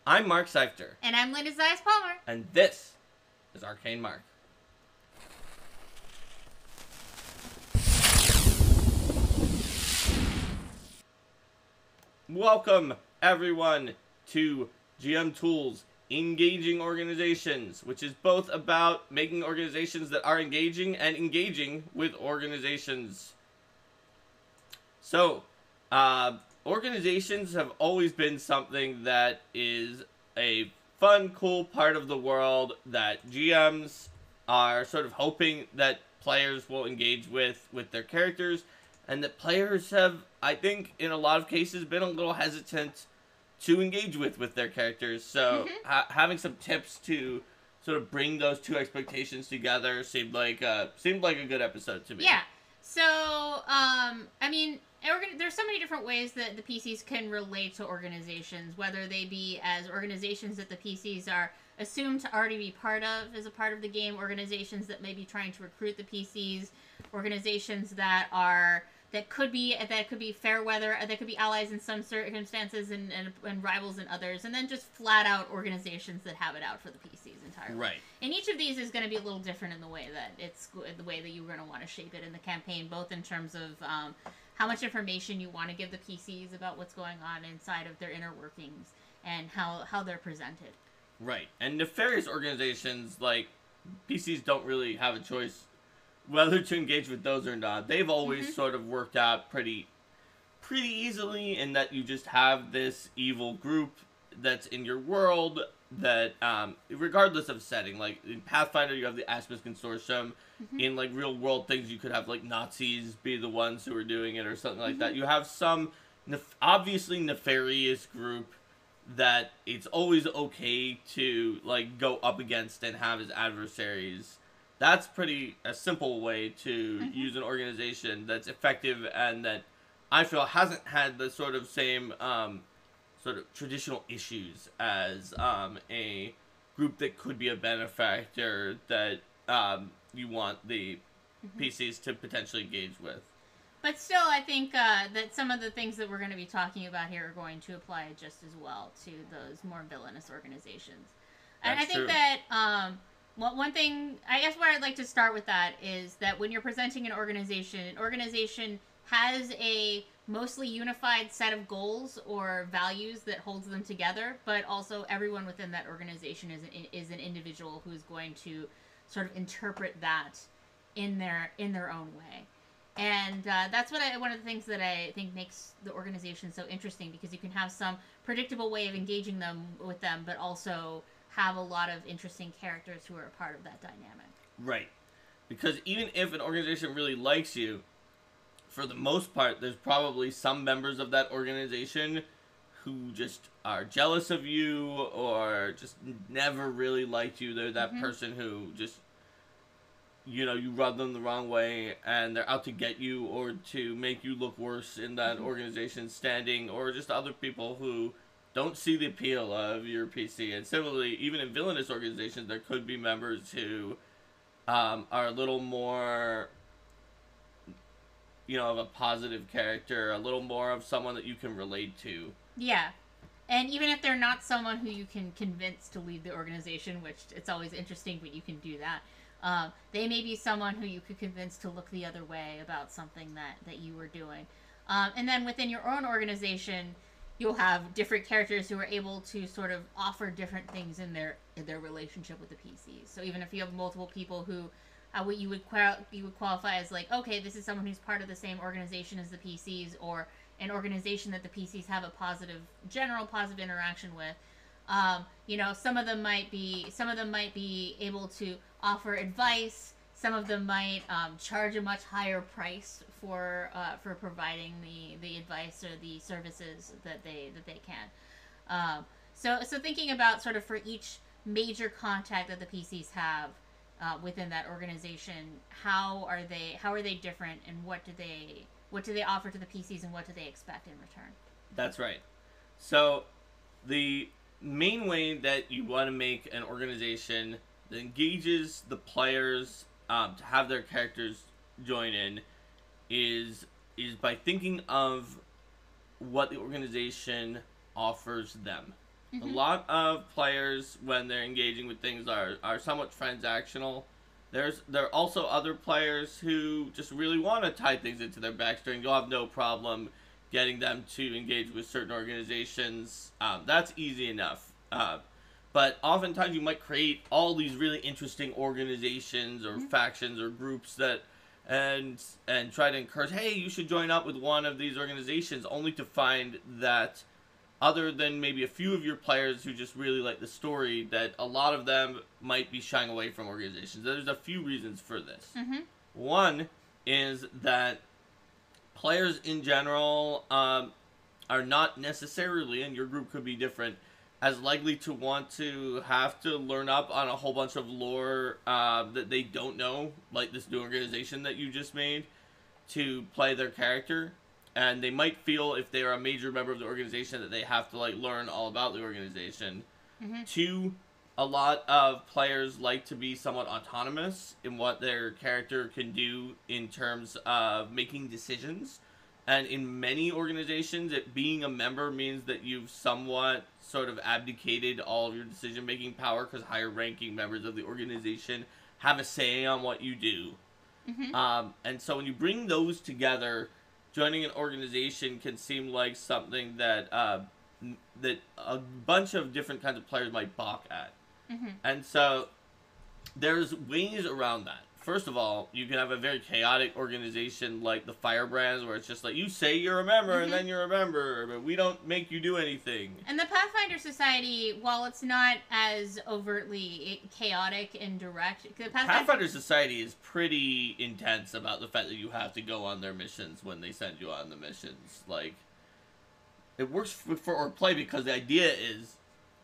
I'm Mark Seifter. And I'm Linda Zayas Palmer. And this is Arcane Mark. Welcome, everyone, to GM Tools Engaging Organizations, which is both about making organizations that are engaging and engaging with organizations. So, organizations have always been something that is a fun, cool part of the world that GMs are sort of hoping that players will engage with their characters, and that players have, I think, in a lot of cases, been a little hesitant to engage with their characters. So having some tips to sort of bring those two expectations together seemed like a good episode to me. Yeah. So, I mean, there's so many different ways that the PCs can relate to organizations, whether they be as organizations that the PCs are assumed to already be part of as a part of the game, organizations that may be trying to recruit the PCs, organizations that could be fair weather, that could be allies in some circumstances and rivals in others, and then just flat out organizations that have it out for the PCs entirely. Right. And each of these is going to be a little different in the way that you're going to want to shape it in the campaign, both in terms of how much information you want to give the PCs about what's going on inside of their inner workings and how they're presented. Right. And nefarious organizations, like, PCs don't really have a choice whether to engage with those or not. They've always sort of worked out pretty easily in that you just have this evil group that's in your world that, regardless of setting, like in Pathfinder you have the Asmus Consortium. In like real world things you could have like Nazis be the ones who are doing it or something like that. You have some obviously nefarious group that it's always okay to like go up against and have as adversaries. That's a simple way to use an organization that's effective and that I feel hasn't had the sort of same sort of traditional issues as a group that could be a benefactor that you want the PCs to potentially engage with. But still, I think that some of the things that we're going to be talking about here are going to apply just as well to those more villainous organizations. And That's I think true. that one thing, I guess where I'd like to start with that is that when you're presenting an organization has a mostly unified set of goals or values that holds them together, but also everyone within that organization is an individual who is going to sort of interpret that in their own way. And that's one of the things that I think makes the organization so interesting, because you can have some predictable way of engaging with them, but also have a lot of interesting characters who are a part of that dynamic. Right. Because even if an organization really likes you, for the most part, there's probably some members of that organization who just are jealous of you or just never really liked you. They're that person who just, you rub them the wrong way and they're out to get you or to make you look worse in that organization's standing, or just other people who don't see the appeal of your PC. And similarly, even in villainous organizations, there could be members who are a little more, of a positive character, a little more of someone that you can relate to. Yeah. And even if they're not someone who you can convince to leave the organization, which it's always interesting when you can do that, they may be someone who you could convince to look the other way about something that you were doing. And then within your own organization, you'll have different characters who are able to sort of offer different things in their relationship with the PCs. So even if you have multiple people who you would qualify as like, okay, this is someone who's part of the same organization as the PCs, or an organization that the PCs have a general positive interaction with. Some of them might be able to offer advice. Some of them might charge a much higher price for providing the advice or the services that they can. So thinking about sort of for each major contact that the PCs have within that organization, how are they different, and what do they offer to the PCs, and what do they expect in return? That's right. So the main way that you want to make an organization that engages the players to have their characters join in is by thinking of what the organization offers them. A lot of players, when they're engaging with things, are somewhat transactional. There are also other players who just really want to tie things into their backstory, and you'll have no problem getting them to engage with certain organizations. That's easy enough. But oftentimes you might create all these really interesting organizations or factions or groups that and try to encourage, hey, you should join up with one of these organizations, only to find that other than maybe a few of your players who just really like the story, that a lot of them might be shying away from organizations. There's a few reasons for this. One is that players in general are not necessarily, and your group could be different, as likely to want to have to learn up on a whole bunch of lore that they don't know, like this new organization that you just made, to play their character. And they might feel, if they are a major member of the organization, that they have to like learn all about the organization. Two, a lot of players like to be somewhat autonomous in what their character can do in terms of making decisions. And in many organizations, being a member means that you've somewhat sort of abdicated all of your decision-making power, because higher-ranking members of the organization have a say on what you do. And so when you bring those together, joining an organization can seem like something that that a bunch of different kinds of players might balk at. And so there's ways around that. First of all, you can have a very chaotic organization like the Firebrands, where it's just like, you say you're a member, and then you're a member, but we don't make you do anything. And the Pathfinder Society, while it's not as overtly chaotic and direct, the Pathfinder Society is pretty intense about the fact that you have to go on their missions when they send you on the missions. Like, it works for orc play, because the idea is,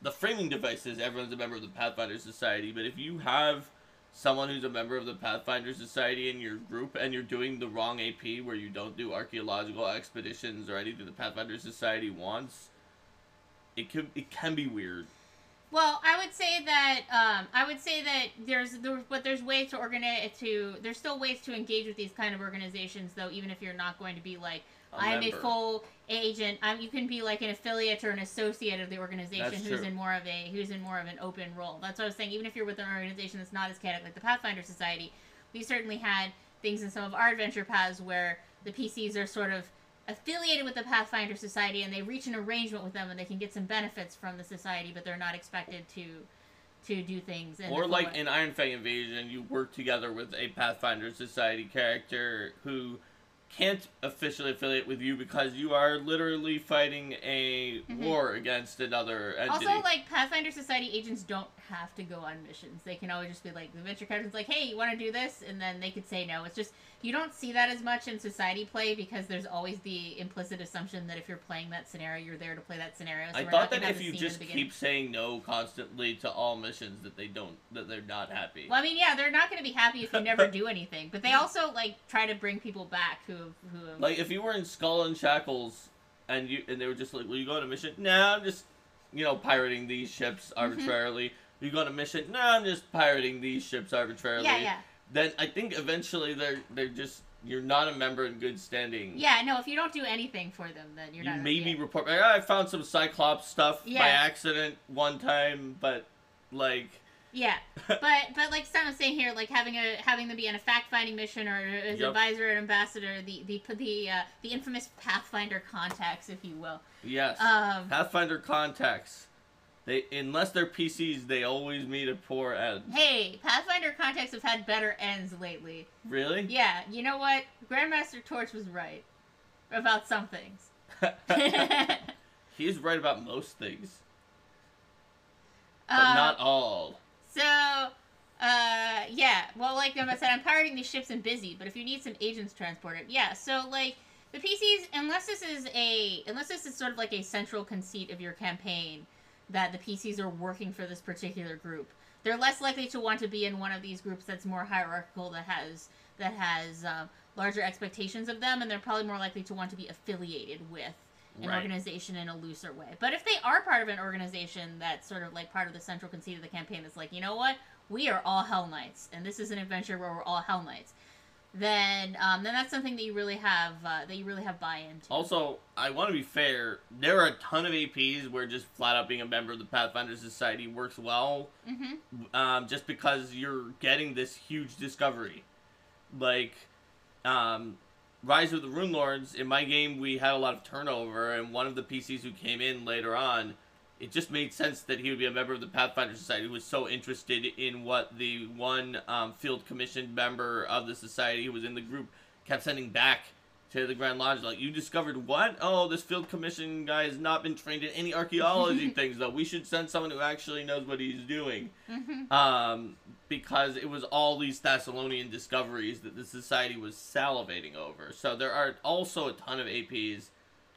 the framing device is everyone's a member of the Pathfinder Society, but if you have someone who's a member of the Pathfinder Society in your group, and you're doing the wrong AP, where you don't do archaeological expeditions or anything the Pathfinder Society wants, it can be weird. Well, I would say that there's ways to organize there's still ways to engage with these kind of organizations, though, even if you're not going to be like, I'm a full agent. You can be like an affiliate or an associate of the organization who's in more of an open role. That's what I was saying. Even if you're with an organization that's not as chaotic like the Pathfinder Society, we certainly had things in some of our adventure paths where the PCs are sort of affiliated with the Pathfinder Society, and they reach an arrangement with them, and they can get some benefits from the society, but they're not expected to do things. Or like in Iron Fang Invasion, you work together with a Pathfinder Society character who can't officially affiliate with you, because you are literally fighting a war against another entity. Also, like, Pathfinder Society agents don't have to go on missions. They can always just be like, the adventure captain's like, hey, you want to do this? And then they could say no. It's just, you don't see that as much in society play, because there's always the implicit assumption that if you're playing that scenario, you're there to play that scenario. So I thought that if you just keep saying no constantly to all missions, that they're not happy. Well, I mean, yeah, they're not going to be happy if you never do anything. But they also, like, try to bring people back who have... Like, if you were in Skull and Shackles, and they were just like, will you go on a mission? No, I'm just, pirating these ships arbitrarily. You go on a mission? No, I'm just pirating these ships arbitrarily. Yeah. Then I think eventually they're just, you're not a member in good standing. Yeah, no, if you don't do anything for them, then you're not... You maybe report, like, I found some Cyclops stuff by accident one time, but, like... Yeah, but like Sam was saying here, like having them be on a fact-finding mission, or as an advisor and ambassador, the infamous Pathfinder contacts, if you will. Yes, Pathfinder contacts. Unless they're PCs, they always meet at poor ends. Hey, Pathfinder contacts have had better ends lately. Really? Yeah, you know what? Grandmaster Torch was right about some things. He's right about most things, but not all. So, yeah. Well, like I said, I'm pirating these ships and busy, but if you need some agents transported, yeah. So, like, the PCs, unless this is sort of like a central conceit of your campaign, that the PCs are working for this particular group, they're less likely to want to be in one of these groups that's more hierarchical, that has larger expectations of them, and they're probably more likely to want to be affiliated with an organization in a looser way. But if they are part of an organization that's sort of like part of the central conceit of the campaign, that's like, you know what, we are all Hell Knights, and this is an adventure where we're all Hell Knights, then that's something that you really have buy-in to. Also, I want to be fair. There are a ton of APs where just flat out being a member of the Pathfinder Society works well, just because you're getting this huge discovery. Like, Rise of the Rune Lords, in my game, we had a lot of turnover, and one of the PCs who came in later on, it just made sense that he would be a member of the Pathfinder Society who was so interested in what the one field commissioned member of the society who was in the group kept sending back to the Grand Lodge. Like, you discovered what? Oh, this field commission guy has not been trained in any archaeology things, though. We should send someone who actually knows what he's doing. Because it was all these Thessalonian discoveries that the society was salivating over. So there are also a ton of APs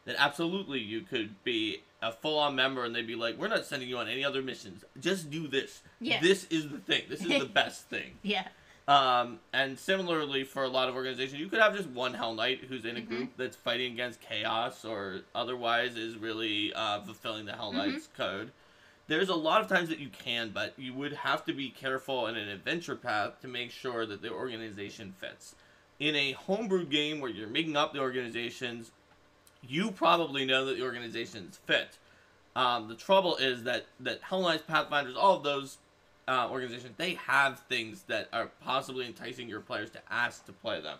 that absolutely you could be a full-on member and they'd be like, we're not sending you on any other missions. Just do this. Yeah. This is the thing. This is the best thing. Yeah. And similarly for a lot of organizations, you could have just one Hell Knight who's in a group that's fighting against chaos or otherwise is really fulfilling the Hell Knight's code. There's a lot of times that you can, but you would have to be careful in an adventure path to make sure that the organization fits. In a homebrew game where you're making up the organizations, you probably know that the organizations fit. The trouble is that Hell Knights, Pathfinders, all of those organizations, they have things that are possibly enticing your players to ask to play them.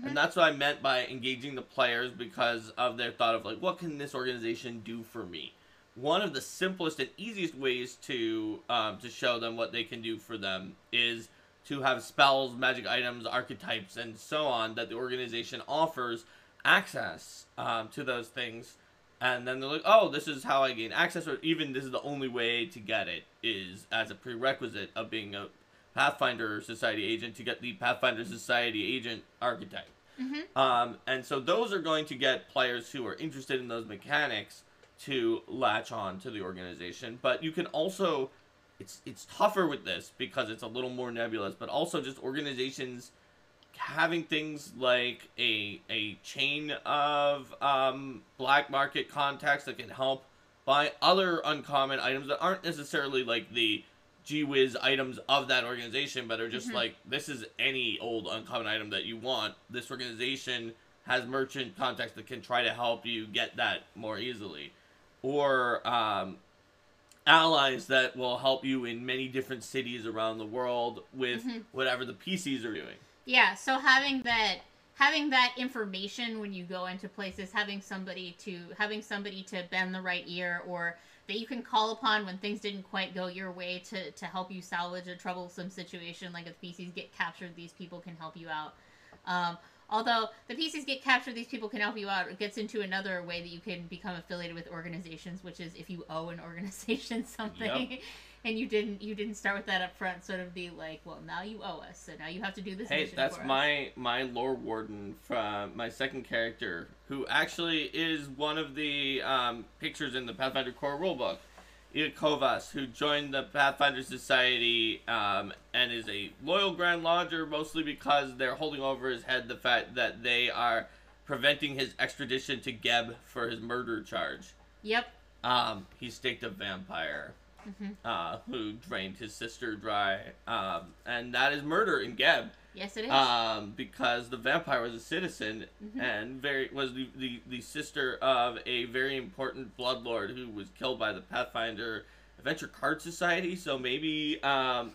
And that's what I meant by engaging the players because of their thought of, like, what can this organization do for me? One of the simplest and easiest ways to show them what they can do for them is to have spells, magic items, archetypes, and so on that the organization offers access to those things. And then they're like, oh, this is how I gain access, or even this is the only way to get it is as a prerequisite of being a Pathfinder Society agent to get the Pathfinder Society agent archetype. And so those are going to get players who are interested in those mechanics to latch on to the organization. But you can also, it's tougher with this because it's a little more nebulous, but also just organizations having things like a chain of black market contacts that can help buy other uncommon items that aren't necessarily like the gee whiz items of that organization, but are just like, this is any old uncommon item that you want. This organization has merchant contacts that can try to help you get that more easily. Or allies that will help you in many different cities around the world with whatever the PCs are doing. Yeah, so having that information when you go into places, having somebody to bend the right ear, or that you can call upon when things didn't quite go your way to help you salvage a troublesome situation, like if PCs get captured, these people can help you out. Although the PCs get captured, these people can help you out. It gets into another way that you can become affiliated with organizations, which is if you owe an organization something, and you didn't start with that up front. Sort of be like, well, now you owe us, so now you have to do this. Hey, mission that's for us. my lore warden from my second character, who actually is one of the pictures in the Pathfinder core rulebook. Kovas, who joined the Pathfinder Society and is a loyal Grand Lodger, mostly because they're holding over his head the fact that they are preventing his extradition to Geb for his murder charge. Yep. He staked a vampire who drained his sister dry, and that is murder in Geb. Yes, it is. Because the vampire was a citizen and was the sister of a very important bloodlord who was killed by the Pathfinder Adventure Card Society. So maybe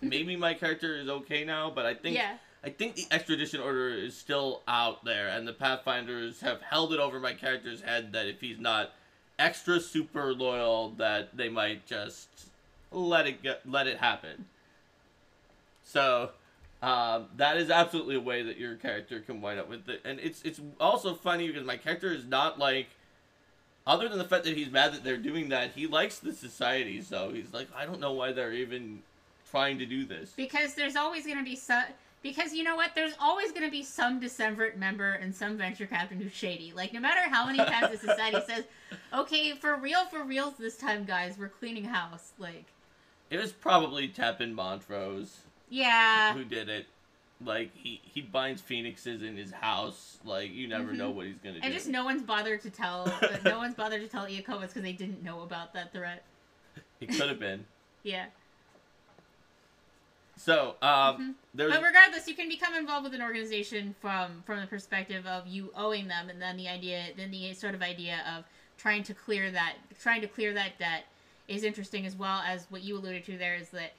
maybe my character is okay now, but I think the extradition order is still out there, and the Pathfinders have held it over my character's head that if he's not extra super loyal, that they might just let it happen. So. That is absolutely a way that your character can wind up with it. And it's also funny because my character is not like, other than the fact that he's mad that they're doing that, he likes the society, so he's like, I don't know why they're even trying to do this. Because there's always going to be because you know what? There's always going to be some Decemvirate member and some venture captain who's shady. Like, no matter how many times the society says, okay, for reals this time, guys, we're cleaning house. Like, it was probably Tepin Montrose. Yeah. Who did it. Like, he binds phoenixes in his house. Like, you never know what he's gonna do. And just no one's bothered to tell Iakovas because they didn't know about that threat. It could have been. Yeah. So, there's... But regardless, you can become involved with an organization from the perspective of you owing them, and then the sort of idea of trying to clear that debt is interesting, as well as what you alluded to there is that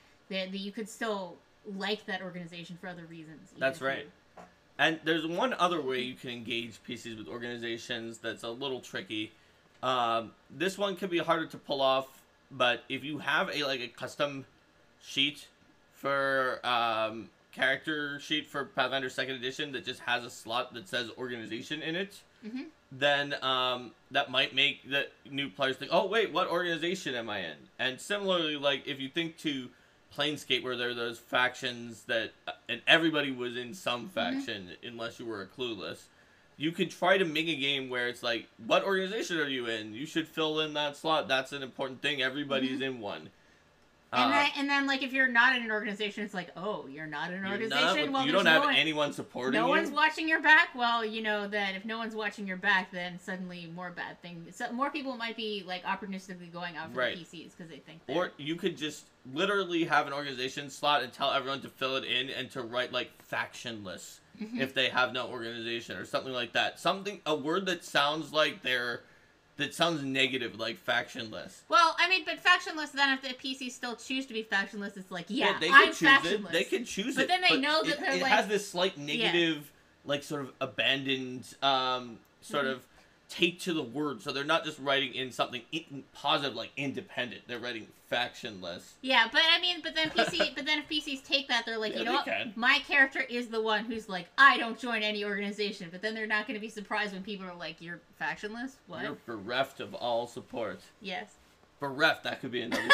you could still like that organization for other reasons. That's right. And there's one other way you can engage PCs with organizations that's a little tricky. This one can be harder to pull off, but if you have a custom sheet for character sheet for Pathfinder 2nd Edition that just has a slot that says organization in it, then that might make the new players think, oh wait, what organization am I in? And similarly, like if you think to Planescape, where there are those factions that, and everybody was in some faction unless you were a clueless, you could try to make a game where it's like, what organization are you in? You should fill in that slot. That's an important thing. Everybody's in one. And then, like, if you're not in an organization, it's like, oh, you're not in an organization? Well, you don't have anyone supporting you? No one's watching your back? Well, you know that if no one's watching your back, then suddenly more bad things. So more people might be, like, opportunistically going out for the PCs because they think Or you could just literally have an organization slot and tell everyone to fill it in and to write, like, factionless if they have no organization or something like that. A word that sounds like that sounds negative, like factionless. Well, I mean, but factionless, then if the PCs still choose to be factionless, it's like, they I'm choose factionless. They can choose but it. Then they know that it has this slight negative, like, sort of abandoned, sort of take to the word. So they're not just writing in something positive, like independent. They're writing factionless. Yeah, but I mean, but then if PCs take that, they're like, you know what? My character is the one who's like, I don't join any organization. But then they're not going to be surprised when people are like, you're factionless? What? You're bereft of all support. Yes. Bereft, that could be another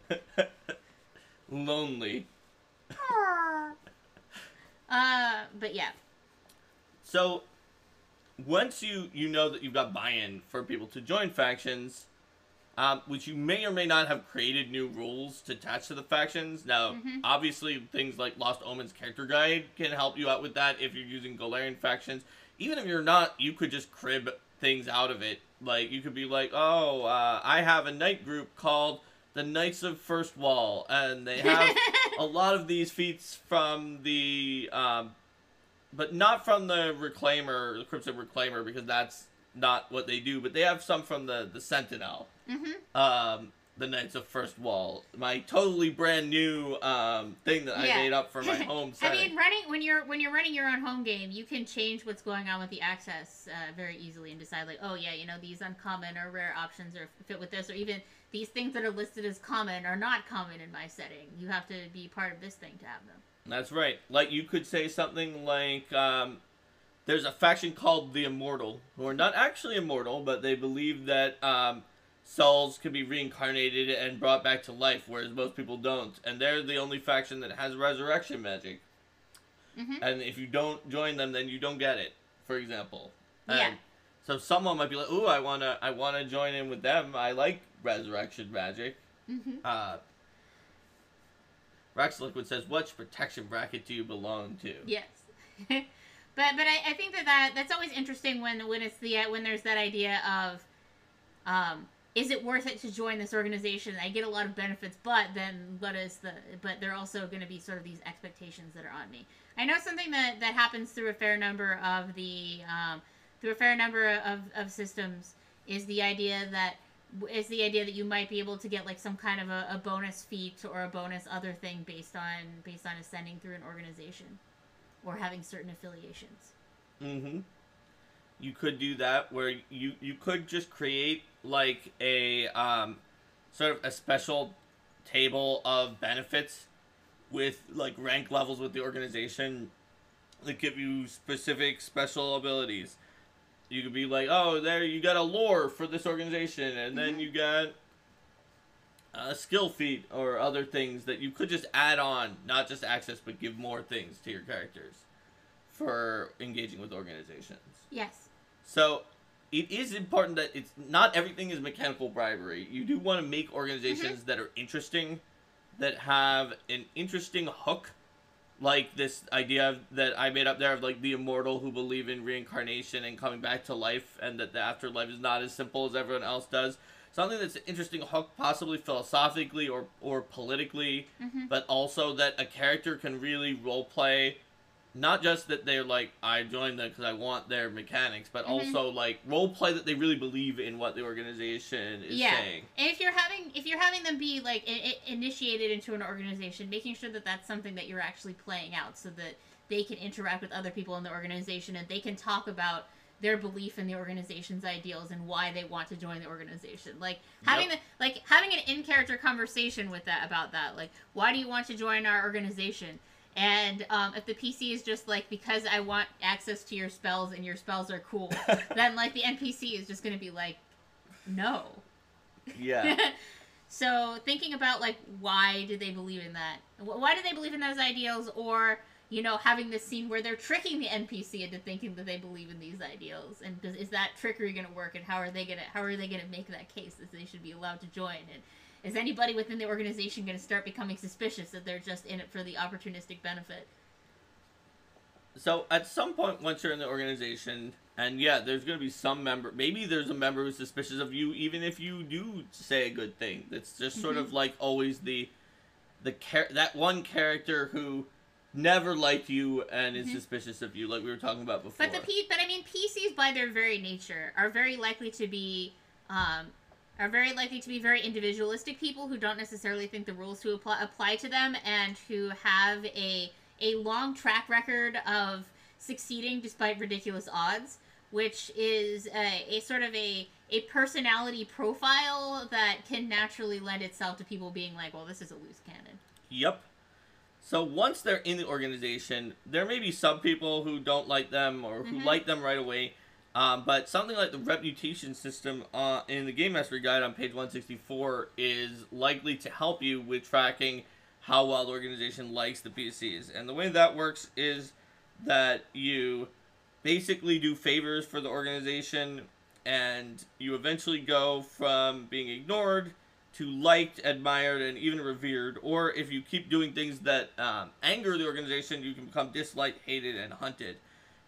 thing. Lonely. But yeah. So, once you know that you've got buy-in for people to join factions, which you may or may not have created new rules to attach to the factions. Now, obviously, things like Lost Omens Character Guide can help you out with that if you're using Golarion factions. Even if you're not, you could just crib things out of it. Like, you could be like, oh, I have a knight group called the Knights of First Wall, and they have a lot of these feats from the... but not from the Reclaimer, the Crimson Reclaimer, because that's not what they do. But they have some from the Sentinel. The Knights of First Wall. My totally brand new thing that I made up for my home setting. I mean, when you're running your own home game, you can change what's going on with the access very easily and decide, like, oh yeah, you know, these uncommon or rare options are fit with this, or even these things that are listed as common are not common in my setting. You have to be part of this thing to have them. That's right. Like, you could say something like, there's a faction called the Immortal, who are not actually immortal, but they believe that souls can be reincarnated and brought back to life, whereas most people don't. And they're the only faction that has resurrection magic. And if you don't join them, then you don't get it, for example. And so someone might be like, ooh, I wanna join in with them. I like resurrection magic. Rex Liquid says, which protection bracket do you belong to? Yes. but I think that's always interesting when it's when there's that idea of is it worth it to join this organization? I get a lot of benefits, but then but there are also going to be sort of these expectations that are on me. I know something that happens through a fair number of systems is the idea that you might be able to get like some kind of a bonus feat or a bonus other thing based on ascending through an organization or having certain affiliations. You could do that where you could just create like a sort of a special table of benefits with like rank levels with the organization that give you specific special abilities. You could be like, oh, there you got a lore for this organization, and then you got a skill feat or other things that you could just add on, not just access, but give more things to your characters for engaging with organizations. Yes. So it is important that it's not everything is mechanical bribery. You do want to make organizations that are interesting, that have an interesting hook. Like this idea that I made up there of like the immortal who believe in reincarnation and coming back to life, and that the afterlife is not as simple as everyone else does. something that's an interesting hook, possibly philosophically or politically, but also that a character can really role play. Not just that they're like, I joined them because I want their mechanics, but also like role play that they really believe in what the organization is saying. And if you're having them be like initiated into an organization, making sure that that's something that you're actually playing out, so that they can interact with other people in the organization and they can talk about their belief in the organization's ideals and why they want to join the organization. Like having having an in-character conversation with that about that. Like, why do you want to join our organization? And if the PC is just like, because I want access to your spells and your spells are cool, then like the NPC is just going to be like, no. Yeah. So thinking about like, why do they believe in that? Why do they believe in those ideals? Or, you know, having this scene where they're tricking the NPC into thinking that they believe in these ideals, and is that trickery going to work? And how are they going to make that case that they should be allowed to join? And is anybody within the organization going to start becoming suspicious that they're just in it for the opportunistic benefit? So at some point, once you're in the organization, and yeah, there's going to be some member, maybe there's a member who's suspicious of you, even if you do say a good thing. That's just sort of like always that one character who never liked you and is suspicious of you, like we were talking about before. But I mean, PCs by their very nature are very likely to be very individualistic people who don't necessarily think the rules to apply to them, and who have a long track record of succeeding despite ridiculous odds, which is a sort of a personality profile that can naturally lend itself to people being like, well, this is a loose cannon. Yep. So once they're in the organization, there may be some people who don't like them or who like them right away. But something like the reputation system in the Game Mastery Guide on page 164 is likely to help you with tracking how well the organization likes the PCs. And the way that works is that you basically do favors for the organization, and you eventually go from being ignored to liked, admired, and even revered. Or if you keep doing things that anger the organization, you can become disliked, hated, and hunted.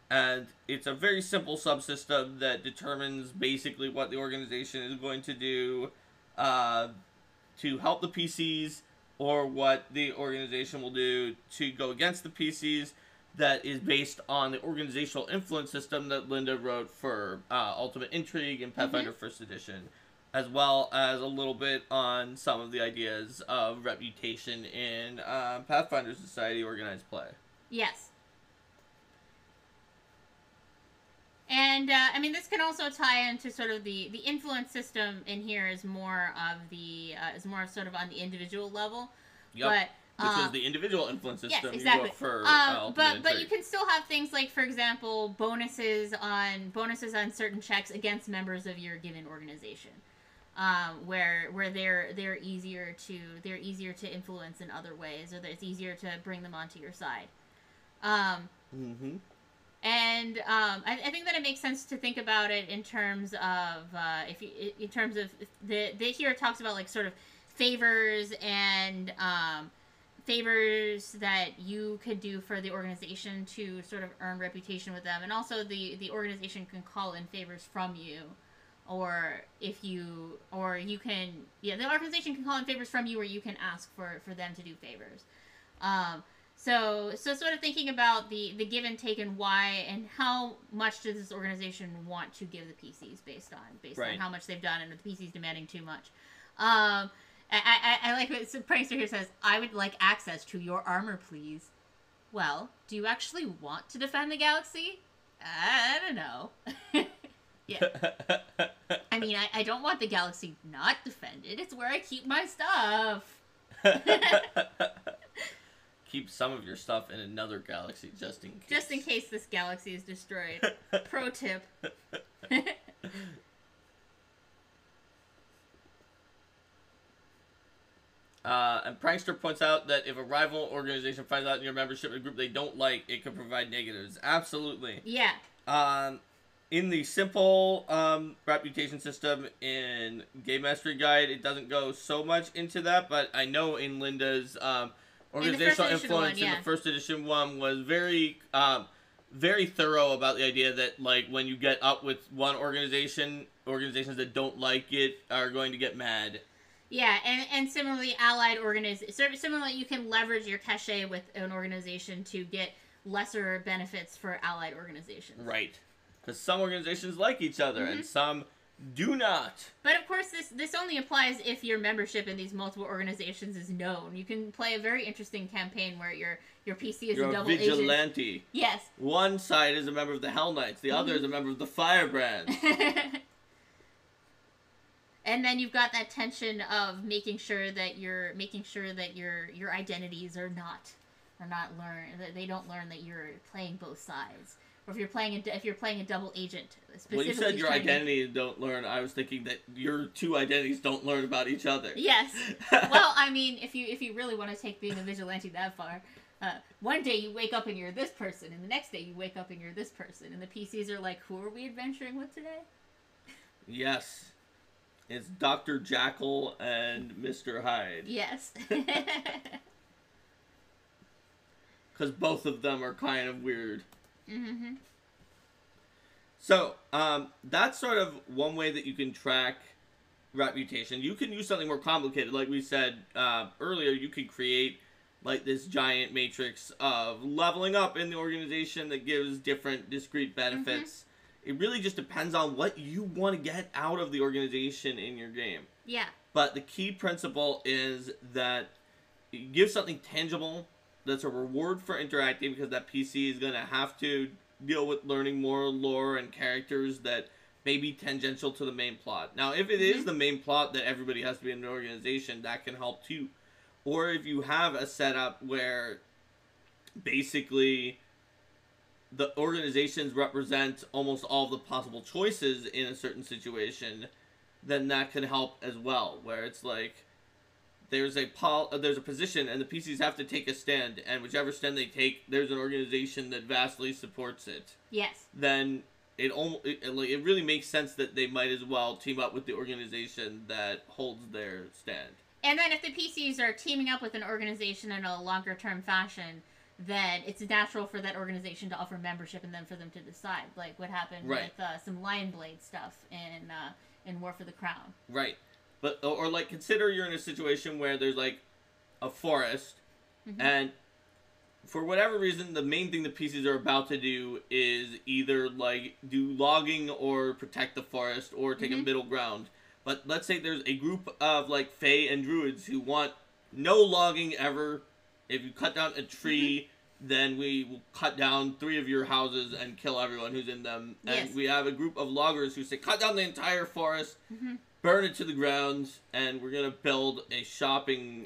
And it's a very simple subsystem that determines basically what the organization is going to do to help the PCs, or what the organization will do to go against the PCs. That is based on the organizational influence system that Linda wrote for Ultimate Intrigue and Pathfinder 1st Edition, as well as a little bit on some of the ideas of reputation in Pathfinder Society Organized Play. Yes. And, I mean, this can also tie into sort of the influence system in here is more of sort of on the individual level. Yep. Which is the individual influence system. Yes, exactly. You wrote for but you can still have things like, for example, bonuses on certain checks against members of your given organization, where they're easier to influence in other ways, or that it's easier to bring them onto your side. And I think that it makes sense to think about it in terms of here it talks about like sort of favors and favors that you could do for the organization to sort of earn reputation with them, and also the organization can call in favors from you, the organization can call in favors from you, or you can ask for them to do favors. So sort of thinking about the give and take, and why and how much does this organization want to give the PCs based on how much they've done, and if the PC's demanding too much. I like what Prankster here says, I would like access to your armor, please. Well, do you actually want to defend the galaxy? I don't know. Yeah. I mean, I don't want the galaxy not defended. It's where I keep my stuff. Keep some of your stuff in another galaxy, just in case. Just in case this galaxy is destroyed. Pro tip. And Prankster points out that if a rival organization finds out in your membership in a group they don't like, it could provide negatives. Absolutely. Yeah. In the simple reputation system in Game Mastery Guide, it doesn't go so much into that, but I know in Linda's organizational influence in the first edition one was very very thorough about the idea that, like, when you get up with one organization organizations that don't like it are going to get mad. Yeah, and similarly, similarly, you can leverage your cachet with an organization to get lesser benefits for allied organizations. Right. Because some organizations like each other, and some do not. But of course, this only applies if your membership in these multiple organizations is known. You can play a very interesting campaign where your PC is a double agent. You're a vigilante. Yes. One side is a member of the Hell Knights, the other is a member of the Firebrands. And then you've got that tension of making sure that your identities are not learned, that they don't learn that you're playing both sides. Or if you're playing a double agent, when you said your identity don't learn, I was thinking that your two identities don't learn about each other. Yes. Well, I mean, if you really want to take being a vigilante that far, one day you wake up and you're this person, and the next day you wake up and you're this person, and the PCs are like, who are we adventuring with today? Yes. It's Dr. Jackal and Mr. Hyde. Yes. Because both of them are kind of weird. Mm-hmm. So, that's sort of one way that you can track reputation. You can use something more complicated. Like we said earlier, you can create like this giant matrix of leveling up in the organization that gives different discrete benefits. It really just depends on what you want to get out of the organization in your game. Yeah. But the key principle is that you give something tangible that's a reward for interacting, because that PC is going to have to deal with learning more lore and characters that may be tangential to the main plot. Now, if it is the main plot that everybody has to be in an organization, that can help too. Or if you have a setup where basically the organizations represent almost all the possible choices in a certain situation, then that can help as well. Where it's like there's a position and the PCs have to take a stand, and whichever stand they take, there's an organization that vastly supports it. Yes. Then it really makes sense that they might as well team up with the organization that holds their stand. And then if the PCs are teaming up with an organization in a longer term fashion, then it's natural for that organization to offer membership and then for them to decide, like what happened with some Lionblade stuff in War for the Crown. Right. But or like consider you're in a situation where there's like a forest, and for whatever reason the main thing the PCs are about to do is either like do logging or protect the forest or take a middle ground. But let's say there's a group of like Fae and Druids who want no logging ever. If you cut down a tree, then we will cut down 3 of your houses and kill everyone who's in them. And we have a group of loggers who say, cut down the entire forest, burn it to the ground, and we're going to build a shopping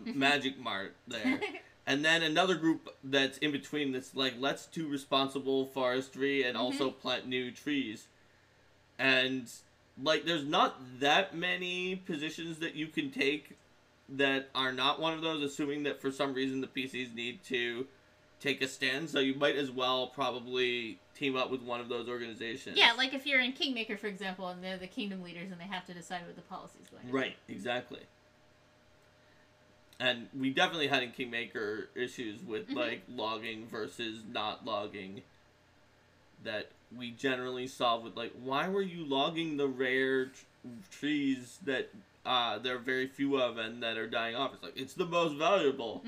magic mart there. And then another group that's in between that's like, let's do responsible forestry and also plant new trees. And like, there's not that many positions that you can take that are not one of those, assuming that for some reason the PCs need to take a stand. So you might as well probably team up with one of those organizations. Yeah, like if you're in Kingmaker, for example, and they're the kingdom leaders and they have to decide what the policy is going to be. Right, exactly. And we definitely had in Kingmaker issues with like logging versus not logging that we generally solve with like, why were you logging the rare trees that there are very few of and that are dying off? It's like, it's the most valuable.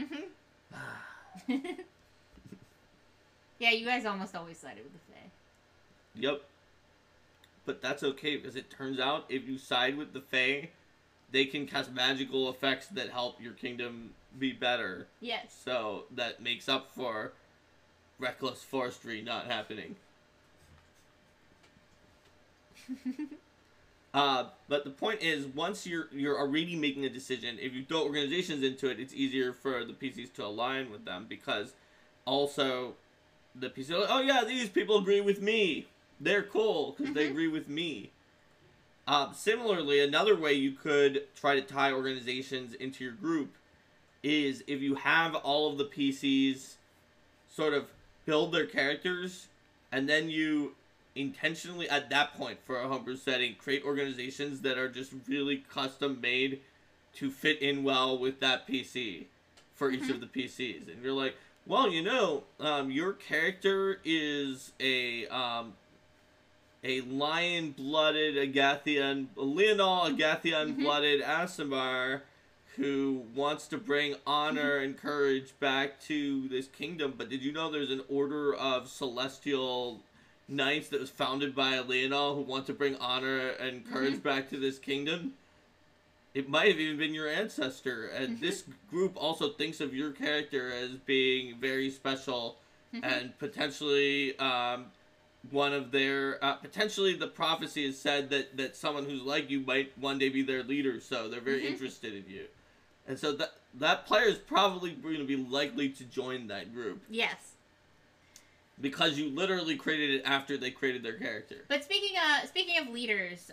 Yeah, you guys almost always sided with the Fae. Yep. But that's okay, because it turns out if you side with the Fae, they can cast magical effects that help your kingdom be better. Yes. So that makes up for reckless forestry not happening. But the point is, once you're already making a decision, if you throw organizations into it, it's easier for the PCs to align with them, because also the PCs are like, oh yeah, these people agree with me. They're cool because they agree with me. Similarly, another way you could try to tie organizations into your group is if you have all of the PCs sort of build their characters, and then you intentionally at that point for a homebrew setting create organizations that are just really custom made to fit in well with that PC for each of the PCs. And you're like, well, you know, your character is a a lion-blooded Agathian, Leonel Agathian-blooded Aasimar, who wants to bring honor and courage back to this kingdom. But did you know there's an order of celestial knights that was founded by Leonel who want to bring honor and courage back to this kingdom? It might have even been your ancestor. And this group also thinks of your character as being very special and potentially one of their... potentially the prophecy has said that someone who's like you might one day be their leader, so they're very interested in you. And so that player is probably going to be likely to join that group. Yes. Because you literally created it after they created their character. But speaking of leaders,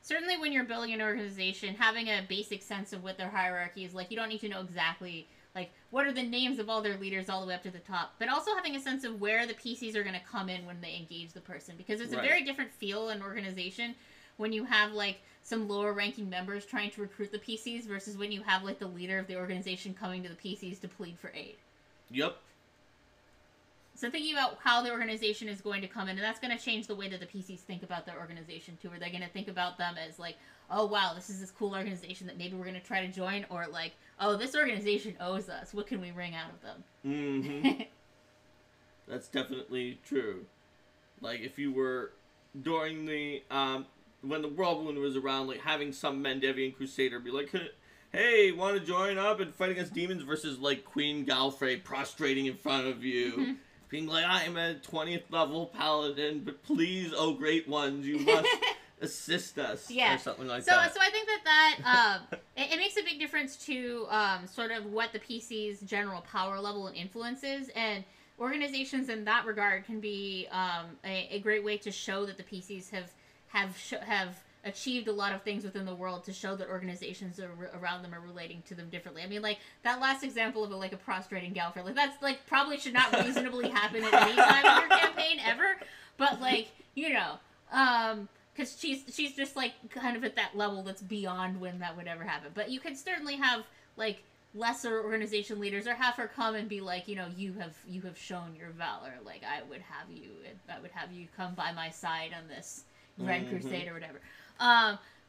certainly when you're building an organization, having a basic sense of what their hierarchy is like, you don't need to know exactly, like, what are the names of all their leaders all the way up to the top. But also having a sense of where the PCs are going to come in when they engage the person. Because it's a very different feel in organization when you have, like, some lower-ranking members trying to recruit the PCs versus when you have, like, the leader of the organization coming to the PCs to plead for aid. Yep. So thinking about how the organization is going to come in, and that's going to change the way that the PCs think about their organization, too. Are they going to think about them as, like, oh, wow, this is this cool organization that maybe we're going to try to join? Or, like, oh, this organization owes us. What can we wring out of them? Mm-hmm. That's definitely true. Like, if you were, during the, when the Whirlwind was around, like, having some Mandevian Crusader be like, hey, want to join up and fight against demons versus, like, Queen Galfrey prostrating in front of you. Being like, I am a 20th level paladin, but please, oh great ones, you must assist us. Yeah. Or something like that. So I think that it makes a big difference to sort of what the PC's general power level and influence is. And organizations in that regard can be a great way to show that the PCs have achieved a lot of things within the world to show that organizations around them are relating to them differently. I mean, like, that last example of a prostrating Galfrey, like, that's, like, probably should not reasonably happen at any time in your campaign, ever, but, like, you know, because she's just, like, kind of at that level that's beyond when that would ever happen. But you could certainly have, like, lesser organization leaders, or have her come and be like, you know, you have shown your valor, like, I would have you come by my side on this Red Crusade or whatever.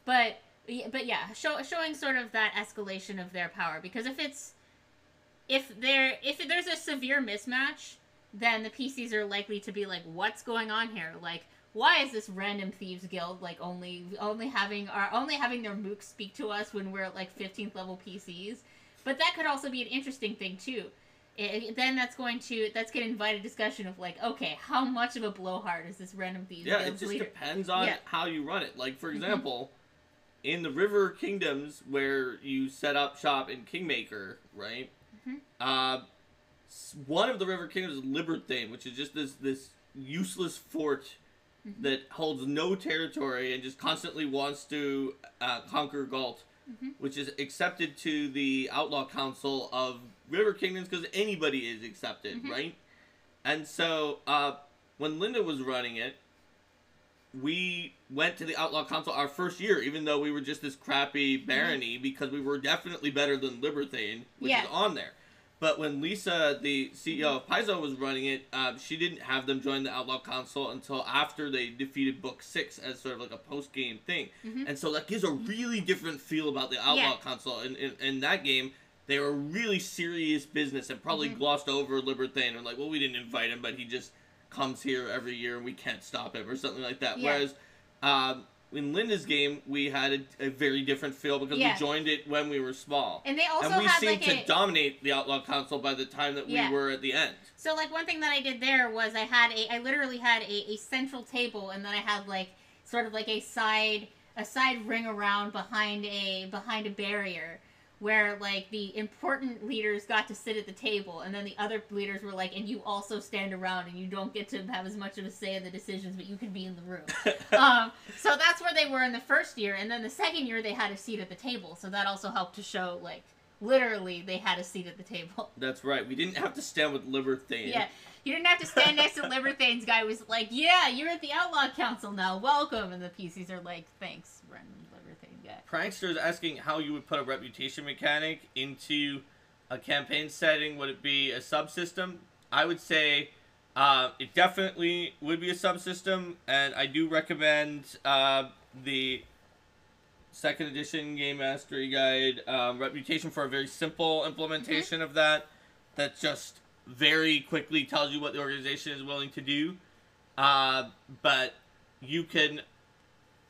But yeah, showing sort of that escalation of their power, because if there's a severe mismatch, then the PCs are likely to be like, what's going on here? Like, why is this random thieves guild like only having their mooks speak to us when we're at like 15th level PCs? But that could also be an interesting thing too. Then that's going to invite a discussion of like, okay, how much of a blowhard is this random thieves guild leader? It just depends on how you run it. Like, for example, in the River Kingdoms where you set up shop in Kingmaker, right? One of the River Kingdoms is Liberthane, which is just this useless fort that holds no territory and just constantly wants to conquer Galt, which is accepted to the Outlaw Council of River Kingdoms because anybody is accepted, right? And so when Linda was running it, we went to the Outlaw Council our first year, even though we were just this crappy barony, because we were definitely better than Liberthane, which is on there. But when Lisa, the CEO of Paizo, was running it, she didn't have them join the Outlaw Council until after they defeated Book 6 as sort of like a post-game thing. And so that gives a really different feel about the Outlaw Council. In that game, they were really serious business and probably glossed over Liberthane and like, well, we didn't invite him, but he just comes here every year and we can't stop him or something like that. Whereas in Linda's game, we had a very different feel because we joined it when we were small. And they also seemed to dominate the Outlaw Council by the time that we were at the end. So, like, one thing that I did there was I literally had a central table, and then I had, like, sort of like a side ring around behind a barrier where, like, the important leaders got to sit at the table, and then the other leaders were like, and you also stand around, and you don't get to have as much of a say in the decisions, but you can be in the room. So that's where they were in the first year, and then the second year they had a seat at the table, so that also helped to show, like, literally they had a seat at the table. That's right. We didn't have to stand with Liberthane. Yeah. You didn't have to stand next to Liberthane's guy was like, yeah, you're at the Outlaw Council now, welcome, and the PCs are like, thanks, random Liberthane guy. Prankster is asking how you would put a reputation mechanic into a campaign setting. Would it be a subsystem? I would say It definitely would be a subsystem, and I do recommend the second edition Game Mastery Guide, Reputation, for a very simple implementation of that. That just very quickly tells you what the organization is willing to do. But you can...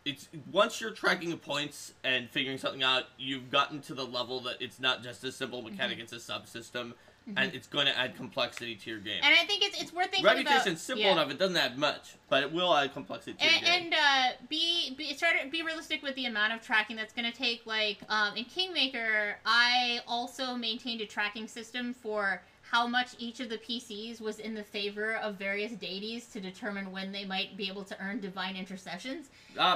It's once you're tracking points and figuring something out, you've gotten to the level that it's not just a simple mechanic; it's a subsystem, and it's going to add complexity to your game. And I think it's worth thinking about. Reputation's simple enough; it doesn't add much, but it will add complexity to your game. And try to be realistic with the amount of tracking that's going to take. Like in Kingmaker, I also maintained a tracking system for how much each of the PCs was in the favor of various deities to determine when they might be able to earn divine intercessions.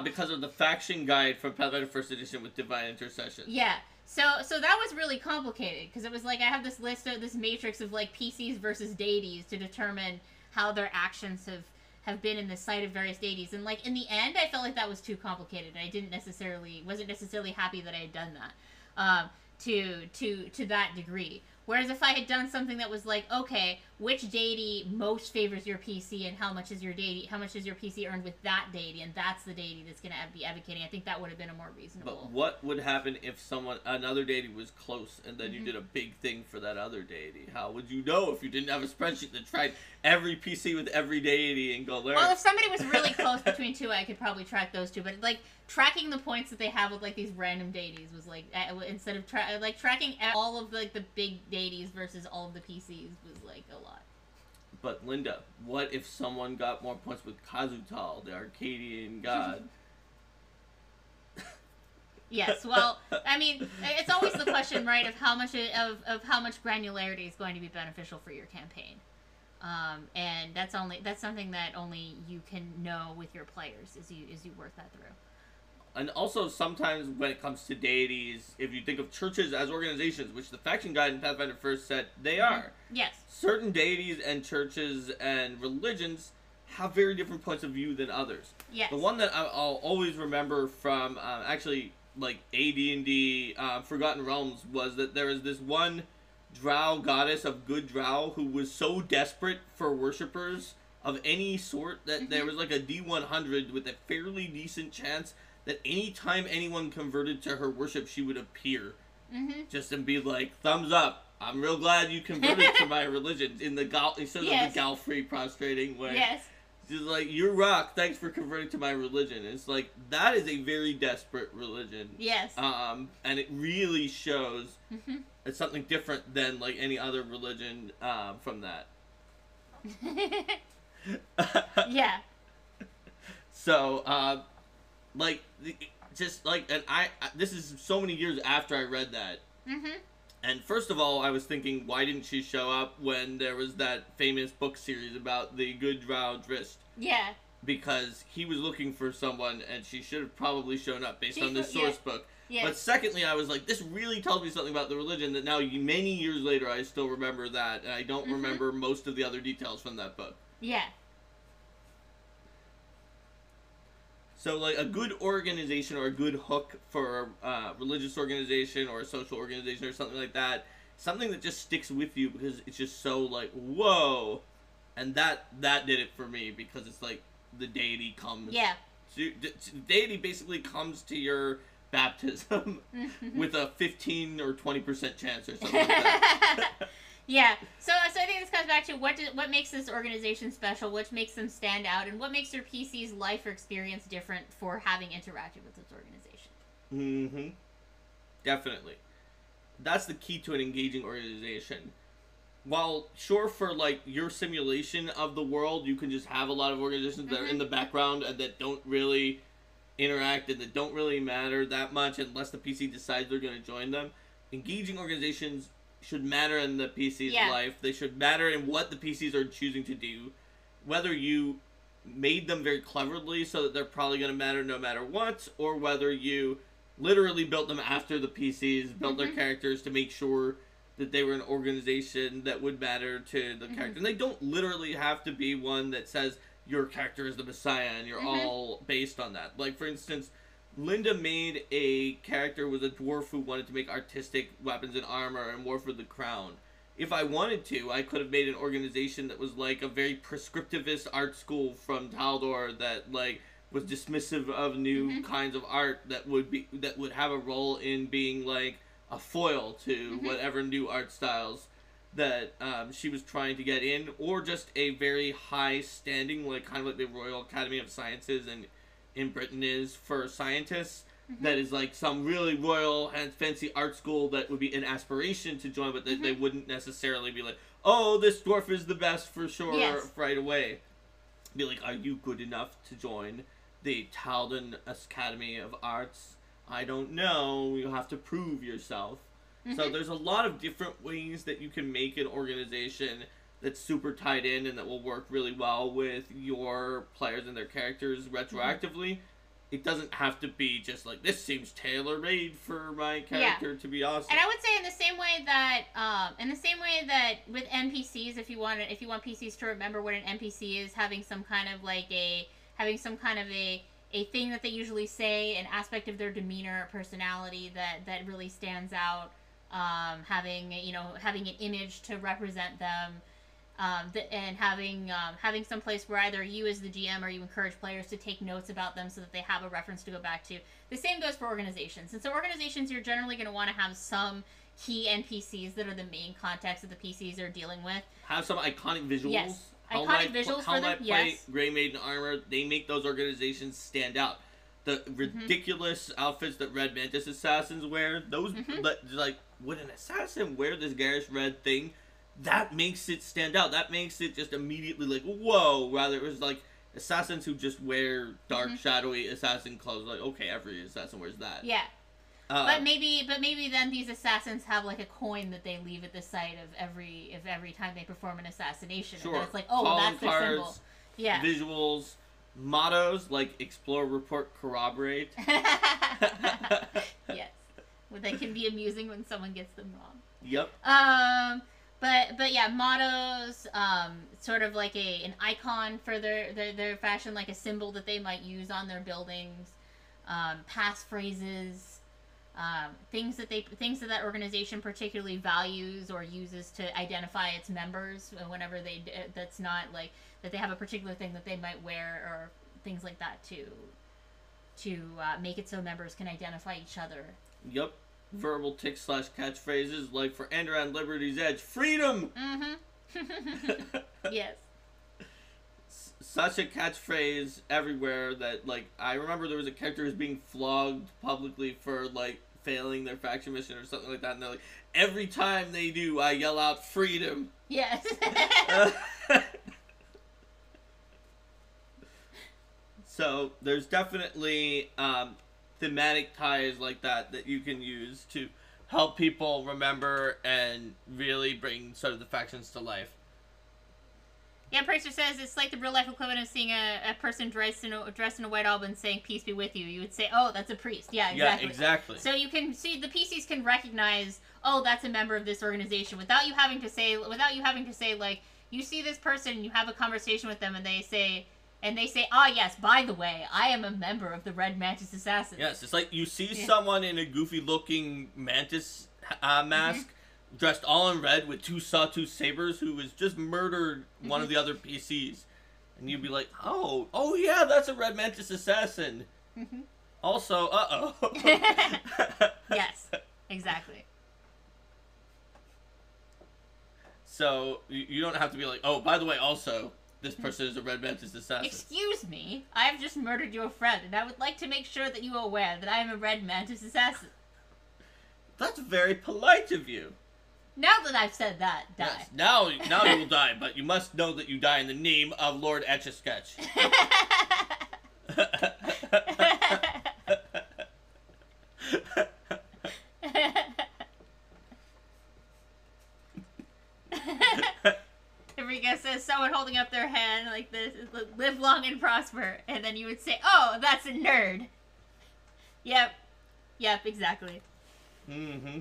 Because of the faction guide from Pathfinder First Edition with divine intercessions. Yeah. So that was really complicated, because it was like I have this list of this matrix of like PCs versus deities to determine how their actions have been in the sight of various deities, and like in the end I felt like that was too complicated. I wasn't necessarily happy that I had done that to that degree. Whereas if I had done something that was like, okay, which deity most favors your PC, and how much is your PC earned with that deity, and that's the deity that's going to be advocating, I think that would have been a more reasonable. But what would happen if another deity was close, and then you did a big thing for that other deity? How would you know if you didn't have a spreadsheet that tried every PC with every deity and go there? Well, if somebody was really close between two, I could probably track those two. But like tracking the points that they have with like these random deities was like, instead of tracking all of like the big deities versus all of the PCs was like a lot. But Linda, what if someone got more points with Kazutal, the Arcadian god? Yes, well, I mean, it's always the question, right, of how much granularity is going to be beneficial for your campaign, and that's something that only you can know with your players as you work that through. And also, sometimes when it comes to deities, if you think of churches as organizations, which the faction guide in Pathfinder First said they are. Yes. Certain deities and churches and religions have very different points of view than others. Yes. The one that I'll always remember from actually like AD&D Forgotten Realms was that there was this one drow goddess of good drow who was so desperate for worshippers of any sort that there was like a D100 with a fairly decent chance that anytime anyone converted to her worship, she would appear. Just and be like, thumbs up. I'm real glad you converted to my religion. In the instead of the Galfrey prostrating way. Yes. She's like, you rock. Thanks for converting to my religion. It's like, that is a very desperate religion. Yes. And it really shows it's something different than like any other religion from that. Yeah. So, like, just like, and this is so many years after I read that. And first of all, I was thinking, why didn't she show up when there was that famous book series about the good drow Drist? Yeah. Because he was looking for someone, and she should have probably shown up based on this source book. Yes. But secondly, I was like, this really tells me something about the religion that now, many years later, I still remember that, and I don't remember most of the other details from that book. Yeah. So, like, a good organization or a good hook for a religious organization or a social organization or something like that, something that just sticks with you because it's just so, like, whoa. And that did it for me because it's like the deity comes. Yeah. Deity basically comes to your baptism with a 15 or 20% chance or something like that. Yeah, so I think this comes back to what makes this organization special, what makes them stand out, and what makes your PC's life or experience different for having interacted with this organization. Definitely. That's the key to an engaging organization. While, sure, for, like, your simulation of the world, you can just have a lot of organizations that are in the background and that don't really interact and that don't really matter that much unless the PC decides they're going to join them. Engaging organizations should matter in the PC's life. They should matter in what the PCs are choosing to do. Whether you made them very cleverly so that they're probably going to matter no matter what, or whether you literally built them after the PCs, built their characters to make sure that they were an organization that would matter to the character. And they don't literally have to be one that says your character is the Messiah and you're all based on that. Like, for instance, Linda made a character with a dwarf who wanted to make artistic weapons and armor and wore for the crown. if I wanted to, I could have made an organization that was like a very prescriptivist art school from Taldor that like was dismissive of new kinds of art that would have a role in being like a foil to whatever new art styles that she was trying to get in, or just a very high standing, like kind of like the Royal Academy of Sciences in Britain is for scientists. That is like some really royal and fancy art school that would be an aspiration to join, but they wouldn't necessarily be like, oh, this dwarf is the best for sure right away. Be like, are you good enough to join the Talden Academy of Arts? I don't know. You'll have to prove yourself. So there's a lot of different ways that you can make an organization that's super tied in and that will work really well with your players and their characters retroactively. It doesn't have to be just like, this seems tailor-made for my character to be awesome. And I would say in the same way that with NPCs, if you want PCs to remember what an NPC is, having some kind of a thing that they usually say, an aspect of their demeanor or personality that really stands out, having an image to represent them. And having some place where either you as the GM or you encourage players to take notes about them so that they have a reference to go back to. The same goes for organizations. And so organizations, you're generally going to want to have some key NPCs that are the main context that the PCs are dealing with. Have some iconic visuals. Yes. Iconic visuals for them, yes. Grey Maiden Armor, they make those organizations stand out. The ridiculous outfits that Red Mantis assassins wear, those, like, would an assassin wear this garish red thing? That makes it stand out. That makes it just immediately like, whoa. Rather, it was like assassins who just wear dark, shadowy assassin clothes. Like, okay, every assassin wears that. Yeah. But maybe then these assassins have like a coin that they leave at the site of every time they perform an assassasation. Sure. And it's like, oh, well, that's their symbol. Yeah. Visuals, mottos like explore, report, corroborate. Yes. Well, they can be amusing when someone gets them wrong. Yep. But yeah, mottos, sort of like an icon for their fashion, like a symbol that they might use on their buildings, passphrases, things that organization particularly values or uses to identify its members whenever that's not like that they have a particular thing that they might wear or things like that to make it so members can identify each other. Yep. Verbal tics / catchphrases like for Enderan Liberty's Edge, freedom! Yes. Such a catchphrase everywhere that, like, I remember there was a character who was being flogged publicly for, like, failing their faction mission or something like that, and they're like, every time they do, I yell out freedom. Yes. So, there's definitely, thematic ties like that you can use to help people remember and really bring sort of the factions to life. Yeah, Pricer says it's like the real life equivalent of seeing a person dressed in a white alban saying "Peace be with you." You would say, "Oh, that's a priest." Yeah, exactly. Yeah, exactly. So you can see the PCs can recognize, "Oh, that's a member of this organization," without you having to say like, you see this person, you have a conversation with them, and they say, ah, yes, by the way, I am a member of the Red Mantis Assassins. Yes, it's like you see someone in a goofy-looking mantis mask, dressed all in red with two sawtooth sabers, who has just murdered one of the other PCs. And you'd be like, oh yeah, that's a Red Mantis Assassin. Also, uh-oh. Yes, exactly. So, you don't have to be like, oh, by the way, also, this person is a Red Mantis Assassin. Excuse me, I have just murdered your friend, and I would like to make sure that you are aware that I am a Red Mantis Assassin. That's very polite of you. Now that I've said that, die. Yes, now you will die, but you must know that you die in the name of Lord Etch-a-Sketch. Enrique says someone holding up their hand like this, live long and prosper, and then you would say, oh, that's a nerd. Yep, exactly. Mm-hmm.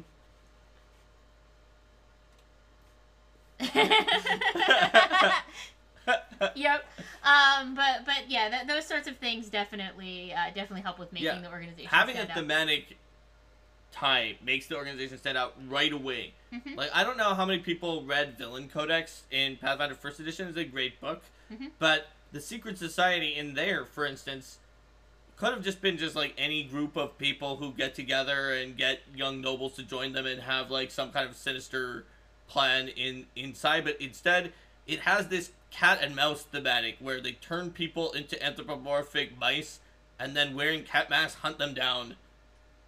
Yep. But yeah, those sorts of things definitely help with making the organization having stand a out. thematic type makes the organization stand out right away. Mm-hmm. Like, I don't know how many people read Villain Codex in Pathfinder First Edition. It's a great book. Mm-hmm. But the Secret Society in there, for instance, could have just been just, like, any group of people who get together and get young nobles to join them and have, like, some kind of sinister plan inside. But instead, it has this cat and mouse thematic where they turn people into anthropomorphic mice and then wearing cat masks hunt them down.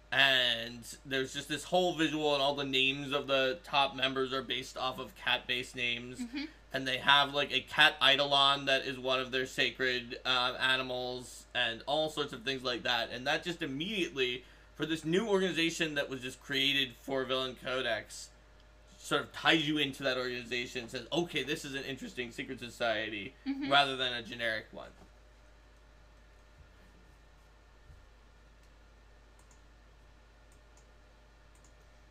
And there's just this whole visual, and all the names of the top members are based off of cat-based names. Mm-hmm. And they have, like, a cat eidolon that is one of their sacred animals, and all sorts of things like that. And that just immediately, for this new organization that was just created for Villain Codex, sort of ties you into that organization and says, okay, this is an interesting secret society, Mm-hmm. rather than a generic one.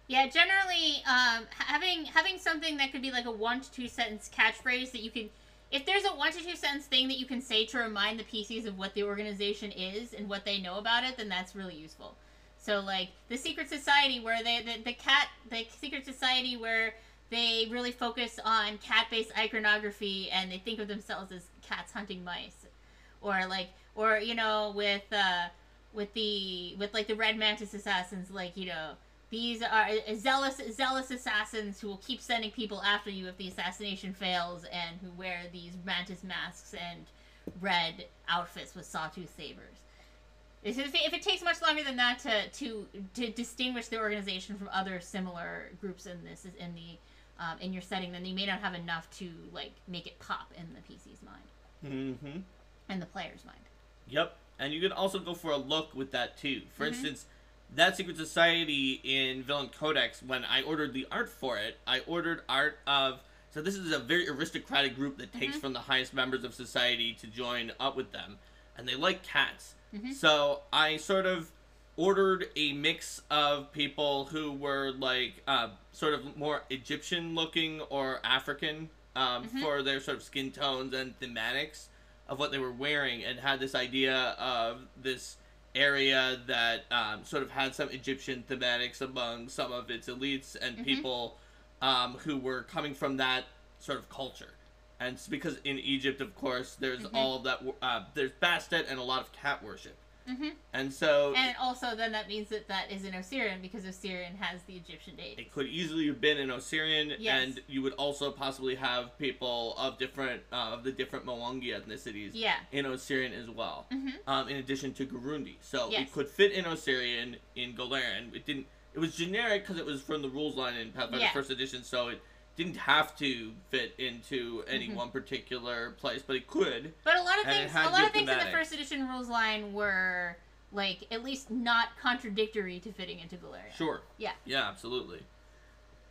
Yeah, generally, having something that could be like a 1 to 2 sentence catchphrase that you can, if there's a 1 to 2 sentence thing that you can say to remind the PCs of what the organization is and what they know about it, then that's really useful. So, like, the secret society where the secret society where they really focus on cat-based iconography and they think of themselves as cats hunting mice, or you know, with like the Red Mantis assassins, like, you know, these are zealous assassins who will keep sending people after you if the assassination fails, and who wear these mantis masks and red outfits with sawtooth sabers. If it takes much longer than that to distinguish the organization from other similar groups in your setting, then you may not have enough to, like, make it pop in the PC's mind. Mm-hmm. And the player's mind. Yep. And you can also go for a look with that, too. For Mm-hmm. instance, that secret society in Villain Codex, when I ordered the art for it, I ordered art of... So this is a very aristocratic group that takes Mm-hmm. from the highest members of society to join up with them. And they like cats. Mm-hmm. So I sort of ordered a mix of people who were, like, sort of more Egyptian-looking or African Mm-hmm. for their sort of skin tones and thematics of what they were wearing, and had this idea of this area that sort of had some Egyptian thematics among some of its elites and Mm-hmm. people who were coming from that sort of culture. And it's because in Egypt, of course, there's Mm-hmm. all of that, there's Bastet and a lot of cat worship. Mm-hmm. And so And also, then that means that is an Osirian, because Osirian has the Egyptian deities. it could easily have been an Osirian, Yes. and you would also possibly have people of different, of the different Mwangi ethnicities Yeah. in Osirian as well, Mm-hmm. in addition to Gurundi. So Yes. it could fit in Osirian in Galarian. It was generic because it was from the rules line in Pathfinder Yeah. First Edition, so it didn't have to fit into any one particular place, but it could. But a lot of And it things, had a lot good of things in the thematics. first edition rules line were, like, at least not contradictory to fitting into Galarian. Sure. Yeah. Yeah, absolutely.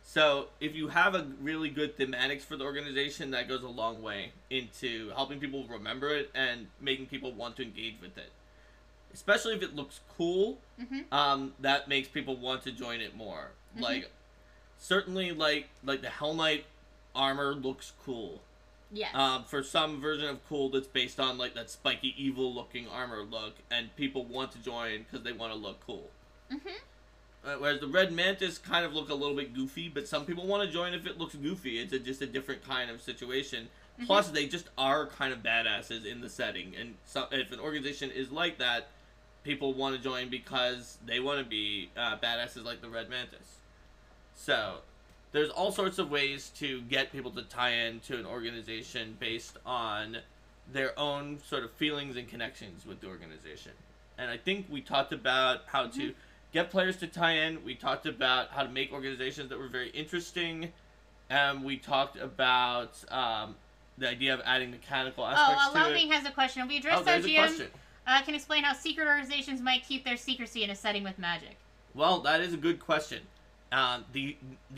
So, if you have a really good thematics for the organization, that goes a long way into helping people remember it and making people want to engage with it. Especially if it looks cool, Mm-hmm. that makes people want to join it more. Mhm. Like, certainly, like the Hell Knight armor looks cool. Yes. For some version of cool that's based on, like, that spiky, evil-looking armor look, and people want to join because they want to look cool. Mm-hmm. Whereas the Red Mantis kind of look a little bit goofy, but some people want to join if it looks goofy. It's just a different kind of situation. Mm-hmm. Plus, they just are kind of badasses in the setting, and so if an organization is like that, people want to join because they want to be badasses like the Red Mantis. So, there's all sorts of ways to get people to tie in to an organization based on their own sort of feelings and connections with the organization. And I think we talked about how to get players to tie in. We talked about how to make organizations that were very interesting. We talked about the idea of adding mechanical aspects to it. Loudwing has a question. Have we addressed There's that, a GM? question. Can explain how secret organizations might keep their secrecy in a setting with magic. Well, that is a good question. The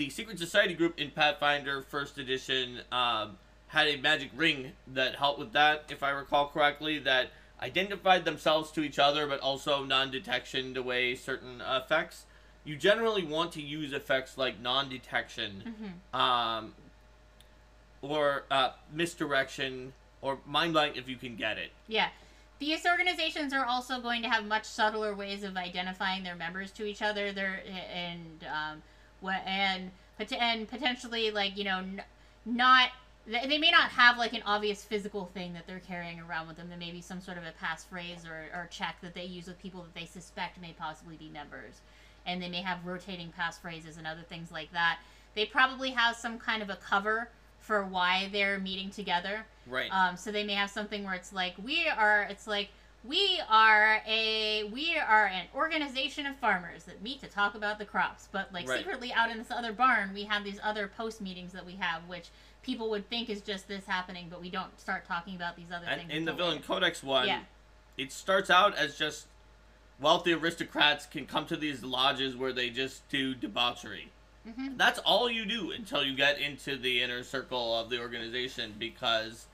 Secret Society group in Pathfinder First Edition had a magic ring that helped with that, if I recall correctly, that identified themselves to each other, but also non-detection away certain effects. You generally want to use effects like non-detection, or misdirection, or mind blank if you can get it. Yeah. These organizations are also going to have much subtler ways of identifying their members to each other. And potentially, like, you know, not they may not have like an obvious physical thing that they're carrying around with them. There may be some sort of a passphrase or check that they use with people that they suspect may possibly be members, and they may have rotating passphrases and other things like that. They probably have some kind of a cover for why they're meeting together. Right. So they may have something where it's like we are an organization of farmers that meet to talk about the crops, but like Right. secretly out in this other barn we have these other post meetings that we have, which people would think is just this happening, but we don't start talking about these other And things. in the until Villain later. Codex one, Yeah. it starts out as just wealthy aristocrats can come to these lodges where they just do debauchery. Mhm. That's all you do until you get into the inner circle of the organization, because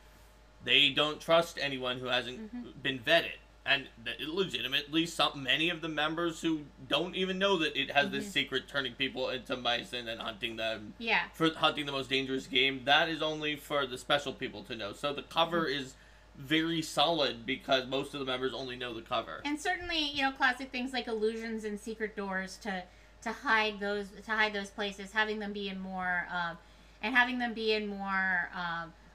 they don't trust anyone who hasn't been vetted. And legitimately, many of the members who don't even know that it has this secret turning people into mice and then hunting them Yeah. for hunting the most dangerous game. That is only for the special people to know. So the cover is very solid because most of the members only know the cover. And certainly, you know, classic things like illusions and secret doors to hide those places, having them be in more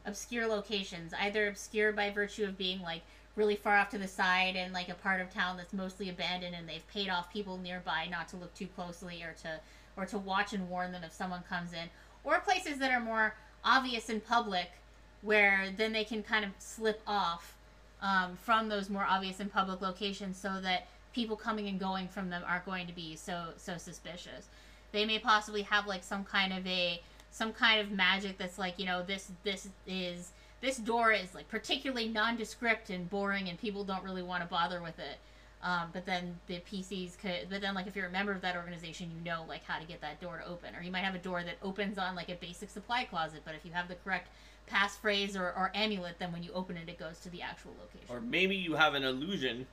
obscure locations, either obscure by virtue of being like really far off to the side and like a part of town that's mostly abandoned, and they've paid off people nearby not to look too closely or to watch and warn them if someone comes in, or places that are more obvious in public, where then they can kind of slip off from those more obvious and public locations, so that people coming and going from them aren't going to be so suspicious. They may possibly have like some kind of magic that's like, you know, this door is like particularly nondescript and boring, and people don't really want to bother with it. But then the PCs could. But then, like, if you're a member of that organization, you know like how to get that door to open, or you might have a door that opens on like a basic supply closet. But if you have the correct passphrase or amulet, then when you open it, it goes to the actual location. Or maybe you have an illusion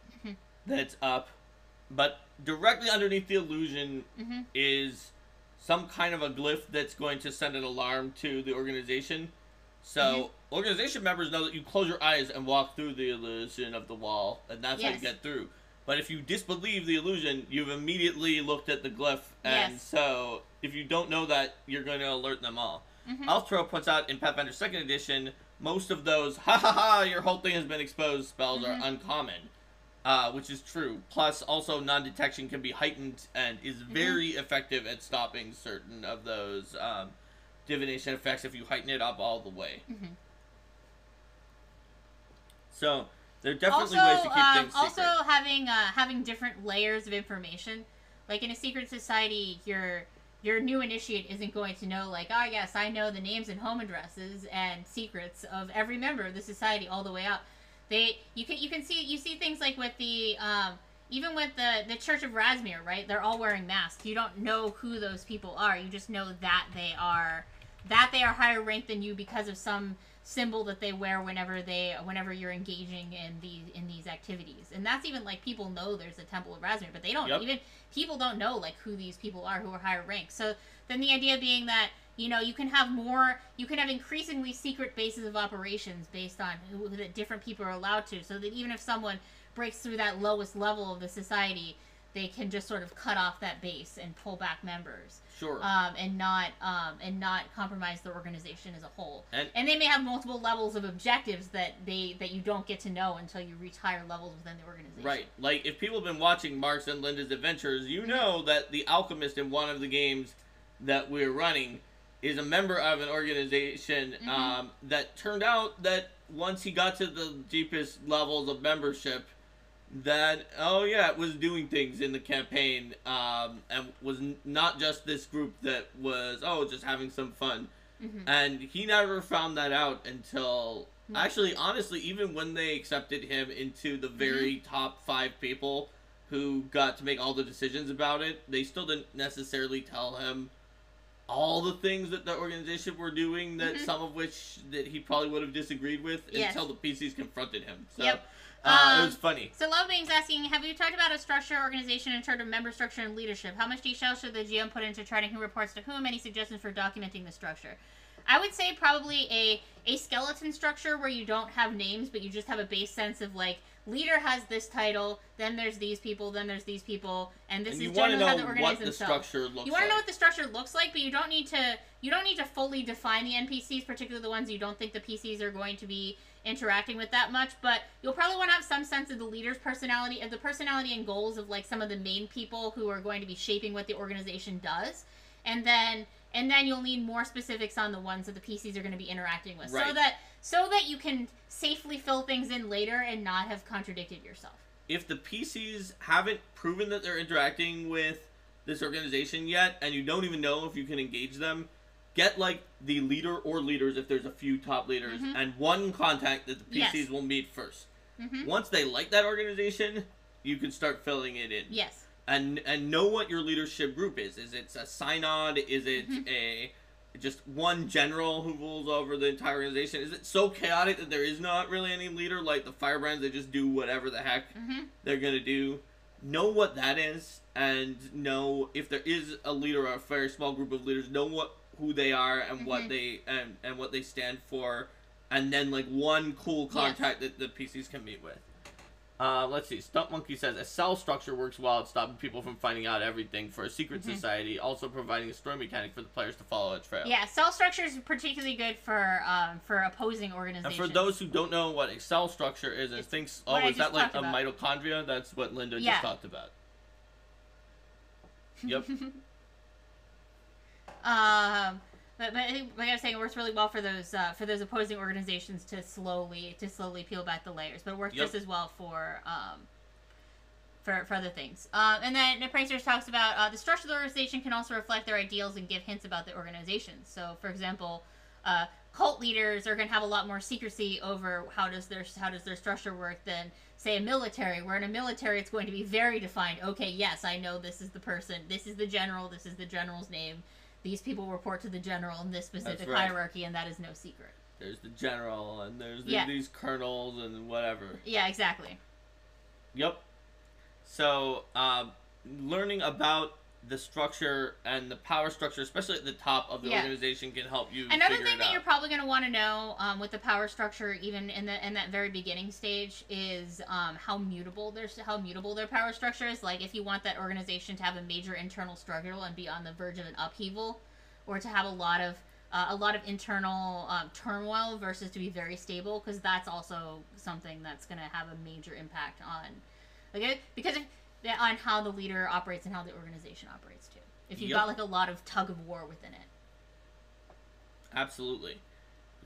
that's up, but directly underneath the illusion is some kind of a glyph that's going to send an alarm to the organization. So organization members know that you close your eyes and walk through the illusion of the wall, and that's how you get through. But if you disbelieve the illusion, you've immediately looked at the glyph, and so if you don't know that, you're going to alert them all. Althro points out in Pathfinder 2nd Edition, most of those, ha ha ha, your whole thing has been exposed spells are uncommon, which is true. Plus, also, non-detection can be heightened and is very effective at stopping certain of those divination effects if you heighten it up all the way. So there are definitely ways to keep things secret. Also, having different layers of information, like in a secret society, your new initiate isn't going to know, like, oh yes, I know the names and home addresses and secrets of every member of the society all the way up. You see things like with the even with the Church of Razmir, right? They're all wearing masks. You don't know who those people are. You just know that they are higher ranked than you because of some symbol that they wear whenever you're engaging in these activities. And that's even like, people know there's a Temple of Razmir, but they don't even people don't know like who these people are who are higher ranked. So then the idea being that, you know, you can have increasingly secret bases of operations based on who that different people are allowed to, so that even if someone breaks through that lowest level of the society, they can just sort of cut off that base and pull back members. Sure. And not compromise the organization as a whole. And they may have multiple levels of objectives that you don't get to know until you reach higher levels within the organization. Right. Like, if people have been watching Mark's and Linda's Adventures, you know that the alchemist in one of the games that we're running is a member of an organization that turned out that once he got to the deepest levels of membership, that, it was doing things in the campaign, and was not just this group that was, just having some fun. And he never found that out until, actually, honestly, even when they accepted him into the very top 5 people who got to make all the decisions about it, they still didn't necessarily tell him all the things that the organization were doing, that some of which that he probably would have disagreed with until the PCs confronted him. So. It was funny. So Lovebang's asking, have you talked about a structure, organization in terms of member structure and leadership? How much detail should the GM put into charting who reports to whom? Any suggestions for documenting the structure? I would say probably a skeleton structure where you don't have names, but you just have a base sense of like leader has this title, then there's these people, then there's these people, and this And is you want to generally how know the what organization the themselves. structure looks You want to like. know what the structure looks like, but you don't need to fully define the NPCs, particularly the ones you don't think the PCs are going to be interacting with that much, but you'll probably want to have some sense of the leader's personality, of the personality and goals of like some of the main people who are going to be shaping what the organization does, and then you'll need more specifics on the ones that the PCs are going to be interacting with, Right. so that you can safely fill things in later and not have contradicted yourself. If the PCs haven't proven that they're interacting with this organization yet, and you don't even know if you can engage them, get like the leader or leaders if there's a few top leaders, and one contact that the PCs Yes. will meet first. Once they like that organization, you can start filling it in. Yes. And know what your leadership group is. Is it a synod? Is it a just one general who rules over the entire organization? Is it so chaotic that there is not really any leader, like the Firebrands, they just do whatever the heck they're gonna do? Know what that is, and know if there is a leader or a very small group of leaders. Know who they are and what they and what they stand for, and then like one cool contact that the PCs can meet with. Let's see. Stump Monkey says a cell structure works well at stopping people from finding out everything for a secret society, also providing a story mechanic for the players to follow a trail. Yeah, cell structure is particularly good for opposing And organizations. for those who don't know what a cell structure is and thinks, oh, what I is that just like talked a about. mitochondria? That's what Linda Yeah. just talked about. Yep. But I think, like I was saying, it works really well for those opposing organizations to slowly peel back the layers. But it works just as well for other things. And then the Pranksters talks about the structure of the organization can also reflect their ideals and give hints about the organization. So, for example, cult leaders are going to have a lot more secrecy over how does their structure work than, say, a military. Where in a military, it's going to be very defined. Okay, yes, I know this is the person. This is the general. This is the general's name. These people report to the general in this specific hierarchy, and that is no secret. There's the general, and there's these colonels, and whatever. Yeah, exactly. Yep. So, learning about the structure and the power structure, especially at the top of the organization, can help you Another figure thing it that out. you're probably going to want to know with the power structure, even in that very beginning stage, is how mutable their power structure is. Like, if you want that organization to have a major internal struggle and be on the verge of an upheaval, or to have a lot of internal turmoil versus to be very stable, because that's also something that's going to have a major impact on how the leader operates and how the organization operates too. If you've got like a lot of tug of war within it. Absolutely.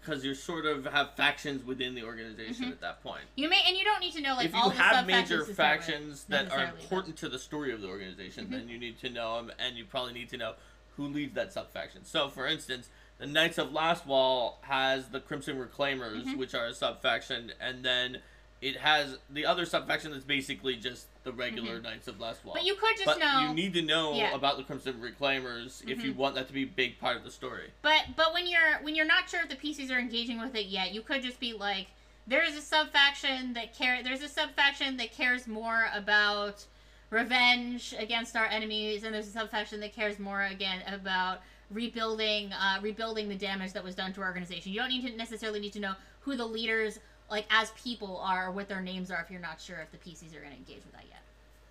Because you sort of have factions within the organization at that point. You don't need to know like if all you the have sub-factions major to start with, factions that are necessarily, important to the story of the organization, then you need to know them, and you probably need to know who leads that sub-faction. So, for instance, the Knights of Last Wall has the Crimson Reclaimers, which are a sub-faction, and then it has the other sub-faction that's basically just the regular Knights of Last Wall. But you could just know... you need to know about the Crimson Reclaimers if you want that to be a big part of the story. But when you're not sure if the PCs are engaging with it yet, you could just be like, there's a sub-faction that cares more about revenge against our enemies, and there's a sub-faction that cares more about rebuilding the damage that was done to our organization. You don't necessarily need to know who the leaders, like, as people are, or what their names are if you're not sure if the PCs are going to engage with that yet.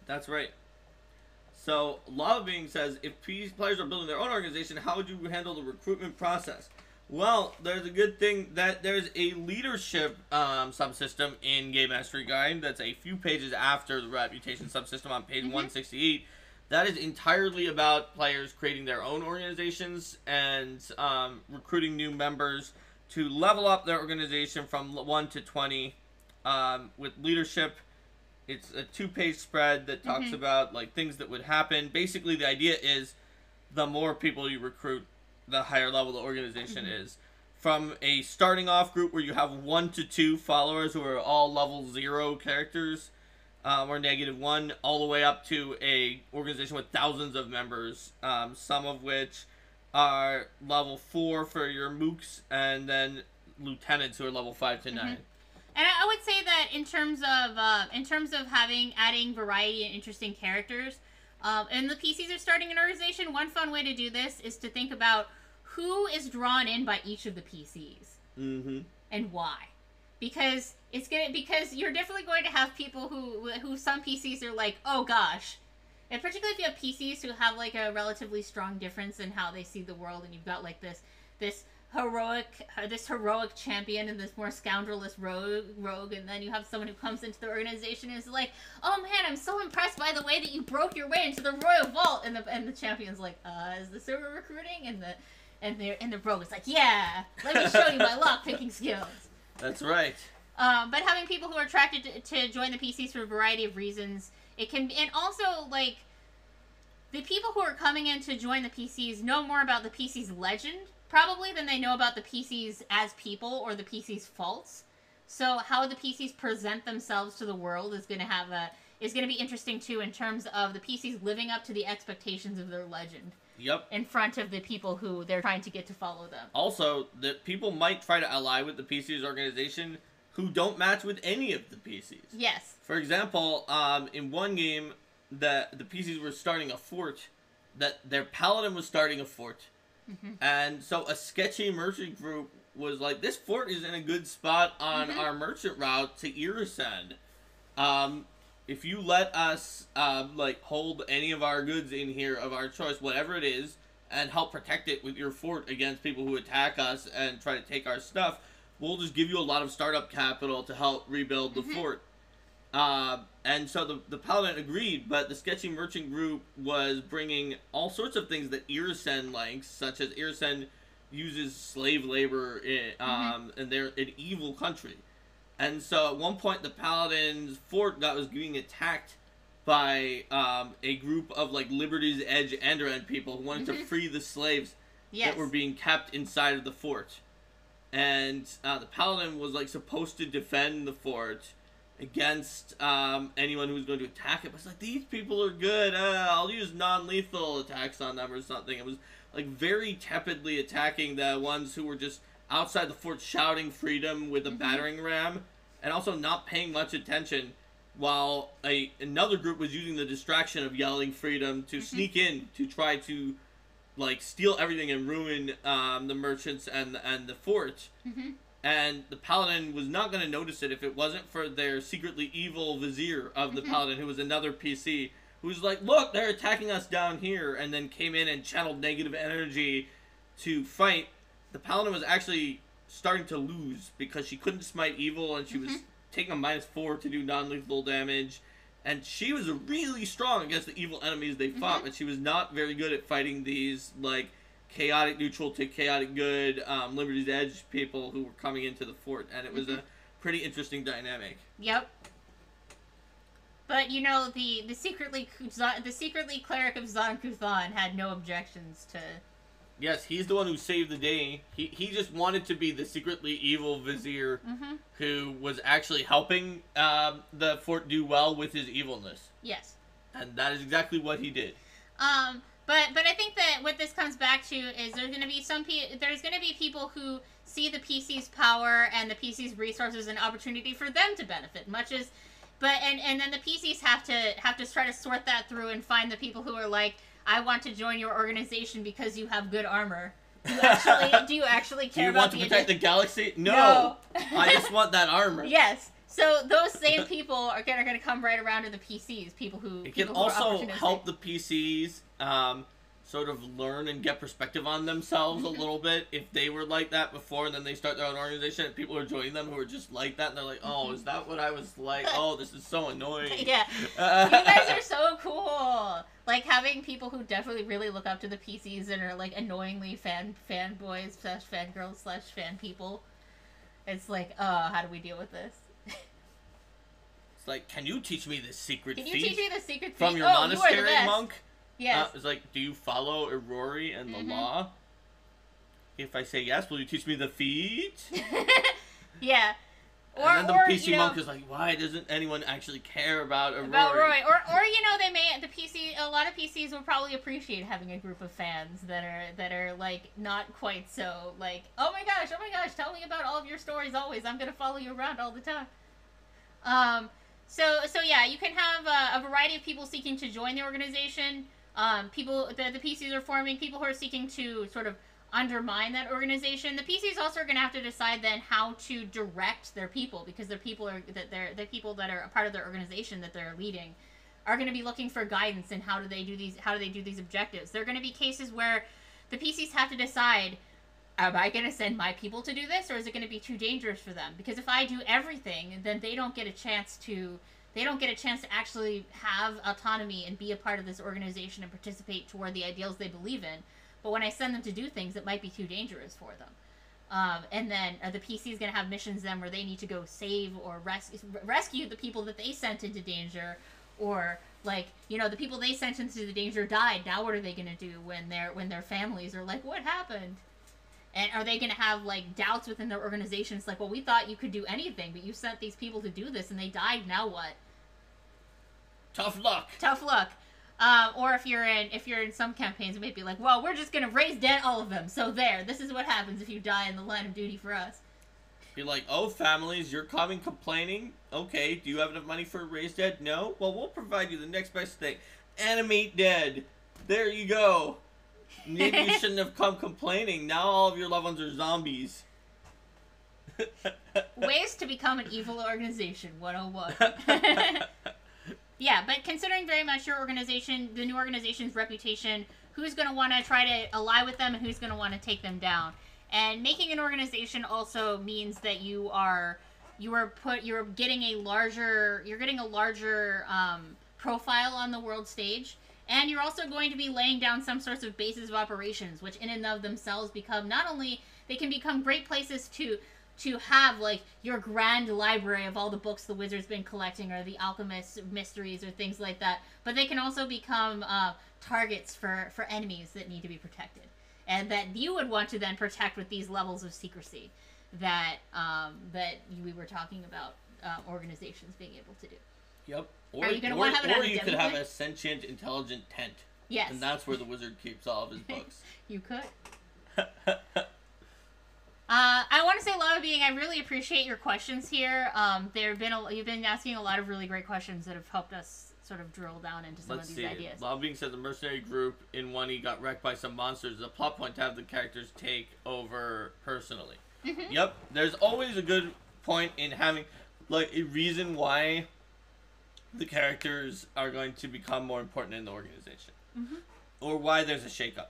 That's right. So, Lava says, if players are building their own organization, how would you handle the recruitment process? Well, there's a good thing that there's a leadership subsystem in Game Mastery Guide that's a few pages after the reputation subsystem on page 168. That is entirely about players creating their own organizations and recruiting new members to level up their organization from 1 to 20 with leadership. It's a 2-page spread that talks about like things that would happen. Basically, the idea is the more people you recruit, the higher level the organization is. From a starting off group where you have 1 to 2 followers who are all level 0 characters, or -1, all the way up to a organization with thousands of members, some of which are level 4 for your mooks, and then lieutenants who are level 5 to 9. And I would say that in terms of adding variety and interesting characters, and the PCs are starting an organization, one fun way to do this is to think about who is drawn in by each of the PCs and why. because because you're definitely going to have people who some PCs are like, oh gosh. And particularly if you have PCs who have like a relatively strong difference in how they see the world, and you've got like this heroic champion and this more scoundrelous rogue, and then you have someone who comes into the organization and is like, oh man, I'm so impressed by the way that you broke your way into the royal vault, and the champion's like, is the server recruiting? And the rogue is like, yeah, let me show you my lock-picking skills. That's right. But having people who are attracted to join the PCs for a variety of reasons, it can, and also, like, the people who are coming in to join the PCs know more about the PC's legend, probably, than they know about the PCs as people or the PC's faults. So how the PCs present themselves to the world is going to be interesting, too, in terms of the PCs living up to the expectations of their legend. Yep. In front of the people who they're trying to get to follow them. Also, the people might try to ally with the PC's organization who don't match with any of the PCs. Yes. For example, in one game, the PCs were starting a fort, that their paladin was starting a fort. Mm-hmm. And so a sketchy merchant group was like, this fort is in a good spot on our merchant route to Irisand. If you let us, hold any of our goods in here of our choice, whatever it is, and help protect it with your fort against people who attack us and try to take our stuff, we'll just give you a lot of startup capital to help rebuild the fort. And so the paladin agreed, but the sketchy merchant group was bringing all sorts of things that Irisend likes, such as Irisend uses slave labor and they're an evil country. And so at one point, the paladin's fort was being attacked by a group of like Liberty's Edge Enderend people who wanted to free the slaves that were being kept inside of the fort. And the paladin was like supposed to defend the fort against anyone who was going to attack it. But it's like, these people are good. I'll use non-lethal attacks on them or something. It was like very tepidly attacking the ones who were just outside the fort shouting freedom with a battering ram, and also not paying much attention, while another group was using the distraction of yelling freedom to sneak in to try to like steal everything and ruin the merchants and the fort. And the paladin was not going to notice it if it wasn't for their secretly evil vizier of the paladin, who was another PC, who was like, look, they're attacking us down here, and then came in and channeled negative energy to fight. The paladin was actually starting to lose because she couldn't smite evil, and she was taking a -4 to do non-lethal damage. And she was really strong against the evil enemies they fought, but she was not very good at fighting these, like, chaotic neutral to chaotic good Liberty's Edge people who were coming into the fort. And it was a pretty interesting dynamic. Yep. But, you know, the secretly cleric of Zon-Kuthon had no objections to... Yes, he's the one who saved the day. He just wanted to be the secretly evil vizier who was actually helping the fort do well with his evilness. Yes. And that is exactly what he did. But I think that what this comes back to is there's going to be people who see the PC's power and the PC's resources and opportunity for them to benefit, and then the PCs have to try to sort that through and find the people who are like, I want to join your organization because you have good armor. Do you actually care about do you want to protect the galaxy? No. I just want that armor. Yes. So those same people are going to come right around to the PCs. People who it can also help the PCs sort of learn and get perspective on themselves a little bit. If they were like that before, and then they start their own organization, and people are joining them who are just like that, and they're like, "Oh, is that what I was like? Oh, this is so annoying." Yeah, you guys are so cool. Like having people who definitely really look up to the PCs and are like annoyingly fanboys / fangirls / fan people. It's like, how do we deal with this? It's like, can you teach me the secret feat? Can you teach me the secret feat? From your monastery, monk? Yes. It's like, do you follow Aurori and the law? If I say yes, will you teach me the feat? Yeah. And then the PC monk is like, why doesn't anyone actually care about Aurori? About Roy. Or a lot of PCs will probably appreciate having a group of fans that are like not quite so like, oh my gosh, tell me about all of your stories always. I'm gonna follow you around all the time. So yeah, you can have a variety of people seeking to join the organization. The PCs are forming, people who are seeking to sort of undermine that organization. The PCs also are going to have to decide then how to direct their people, because their people are the people that are a part of their organization that they're leading are going to be looking for guidance in how do they do these objectives. There are going to be cases where the PCs have to decide, am I going to send my people to do this, or is it going to be too dangerous for them? Because if I do everything, then they don't get a chance to actually have autonomy and be a part of this organization and participate toward the ideals they believe in. But when I send them to do things, it might be too dangerous for them. And then the PC is going to have missions then where they need to go save or rescue the people that they sent into danger, or like, you know, the people they sent into the danger died. Now what are they going to do when their families are like, what happened? And are they going to have like doubts within their organizations, like, well, we thought you could do anything, but you sent these people to do this and they died. Now what? Tough luck. Tough luck. Or if you're in some campaigns, it may be like, well, we're just gonna raise dead all of them. So there, this is what happens if you die in the line of duty for us. You're like, oh, families, you're coming complaining. Okay, do you have enough money for a raise dead? No. Well, we'll provide you the next best thing. Animate dead. There you go. Maybe you shouldn't have come complaining. Now all of your loved ones are zombies. Ways to become an evil organization 101. Yeah, but considering very much your organization, the new organization's reputation, who's going to want to try to ally with them and who's going to want to take them down. And making an organization also means that you're getting a larger profile on the world stage, and you're also going to be laying down some sorts of bases of operations, which in and of themselves become they can become great places to have, like, your grand library of all the books the wizard's been collecting, or the alchemist's mysteries, or things like that. But they can also become targets for enemies that need to be protected, and that you would want to then protect with these levels of secrecy that we were talking about organizations being able to do. Yep. Are you going to want to have it on a you could have a sentient, intelligent tent. Yes. And that's where the wizard keeps all of his books. You could. I want to say, Lava Being, I really appreciate your questions here. You've been asking a lot of really great questions that have helped us sort of drill down into some of these ideas. Lava Being said the mercenary group in 1E got wrecked by some monsters. The plot point to have the characters take over personally. Mm-hmm. Yep. There's always a good point in having, like, a reason why the characters are going to become more important in the organization. Mm-hmm. Or why there's a shakeup.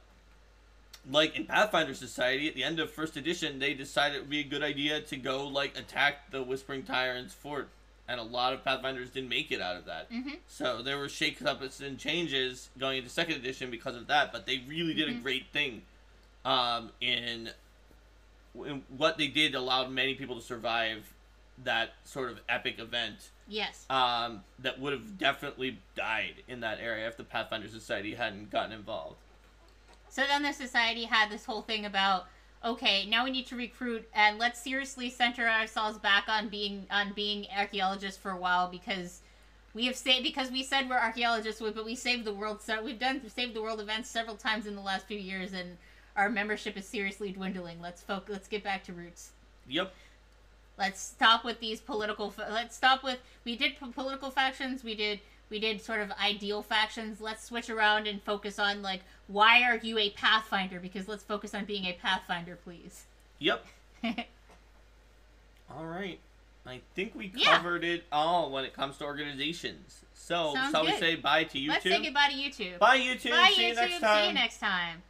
Like, in Pathfinder Society, at the end of 1st edition, they decided it would be a good idea to go, like, attack the Whispering Tyrant's fort. And a lot of Pathfinders didn't make it out of that. Mm-hmm. So there were shakeups and changes going into 2nd edition because of that. But they really did a great thing. In what they did allowed many people to survive that sort of epic event. Yes. That would have definitely died in that area if the Pathfinder Society hadn't gotten involved. So then the society had this whole thing about, okay, now we need to recruit, and let's seriously center ourselves back on being archaeologists for a while, because we said we're archaeologists, but we saved the world. So we've saved the world events several times in the last few years, and our membership is seriously dwindling. Let's get back to roots. Yep. Let's stop with these political. We did political factions. We did sort of ideal factions. Let's switch around and focus on, like, why are you a Pathfinder? Because let's focus on being a Pathfinder, please. Yep. All right. I think we covered it all when it comes to organizations. So, shall we say bye to YouTube? Let's say goodbye to YouTube. Bye, YouTube. Bye, See YouTube. you next time. See you next time.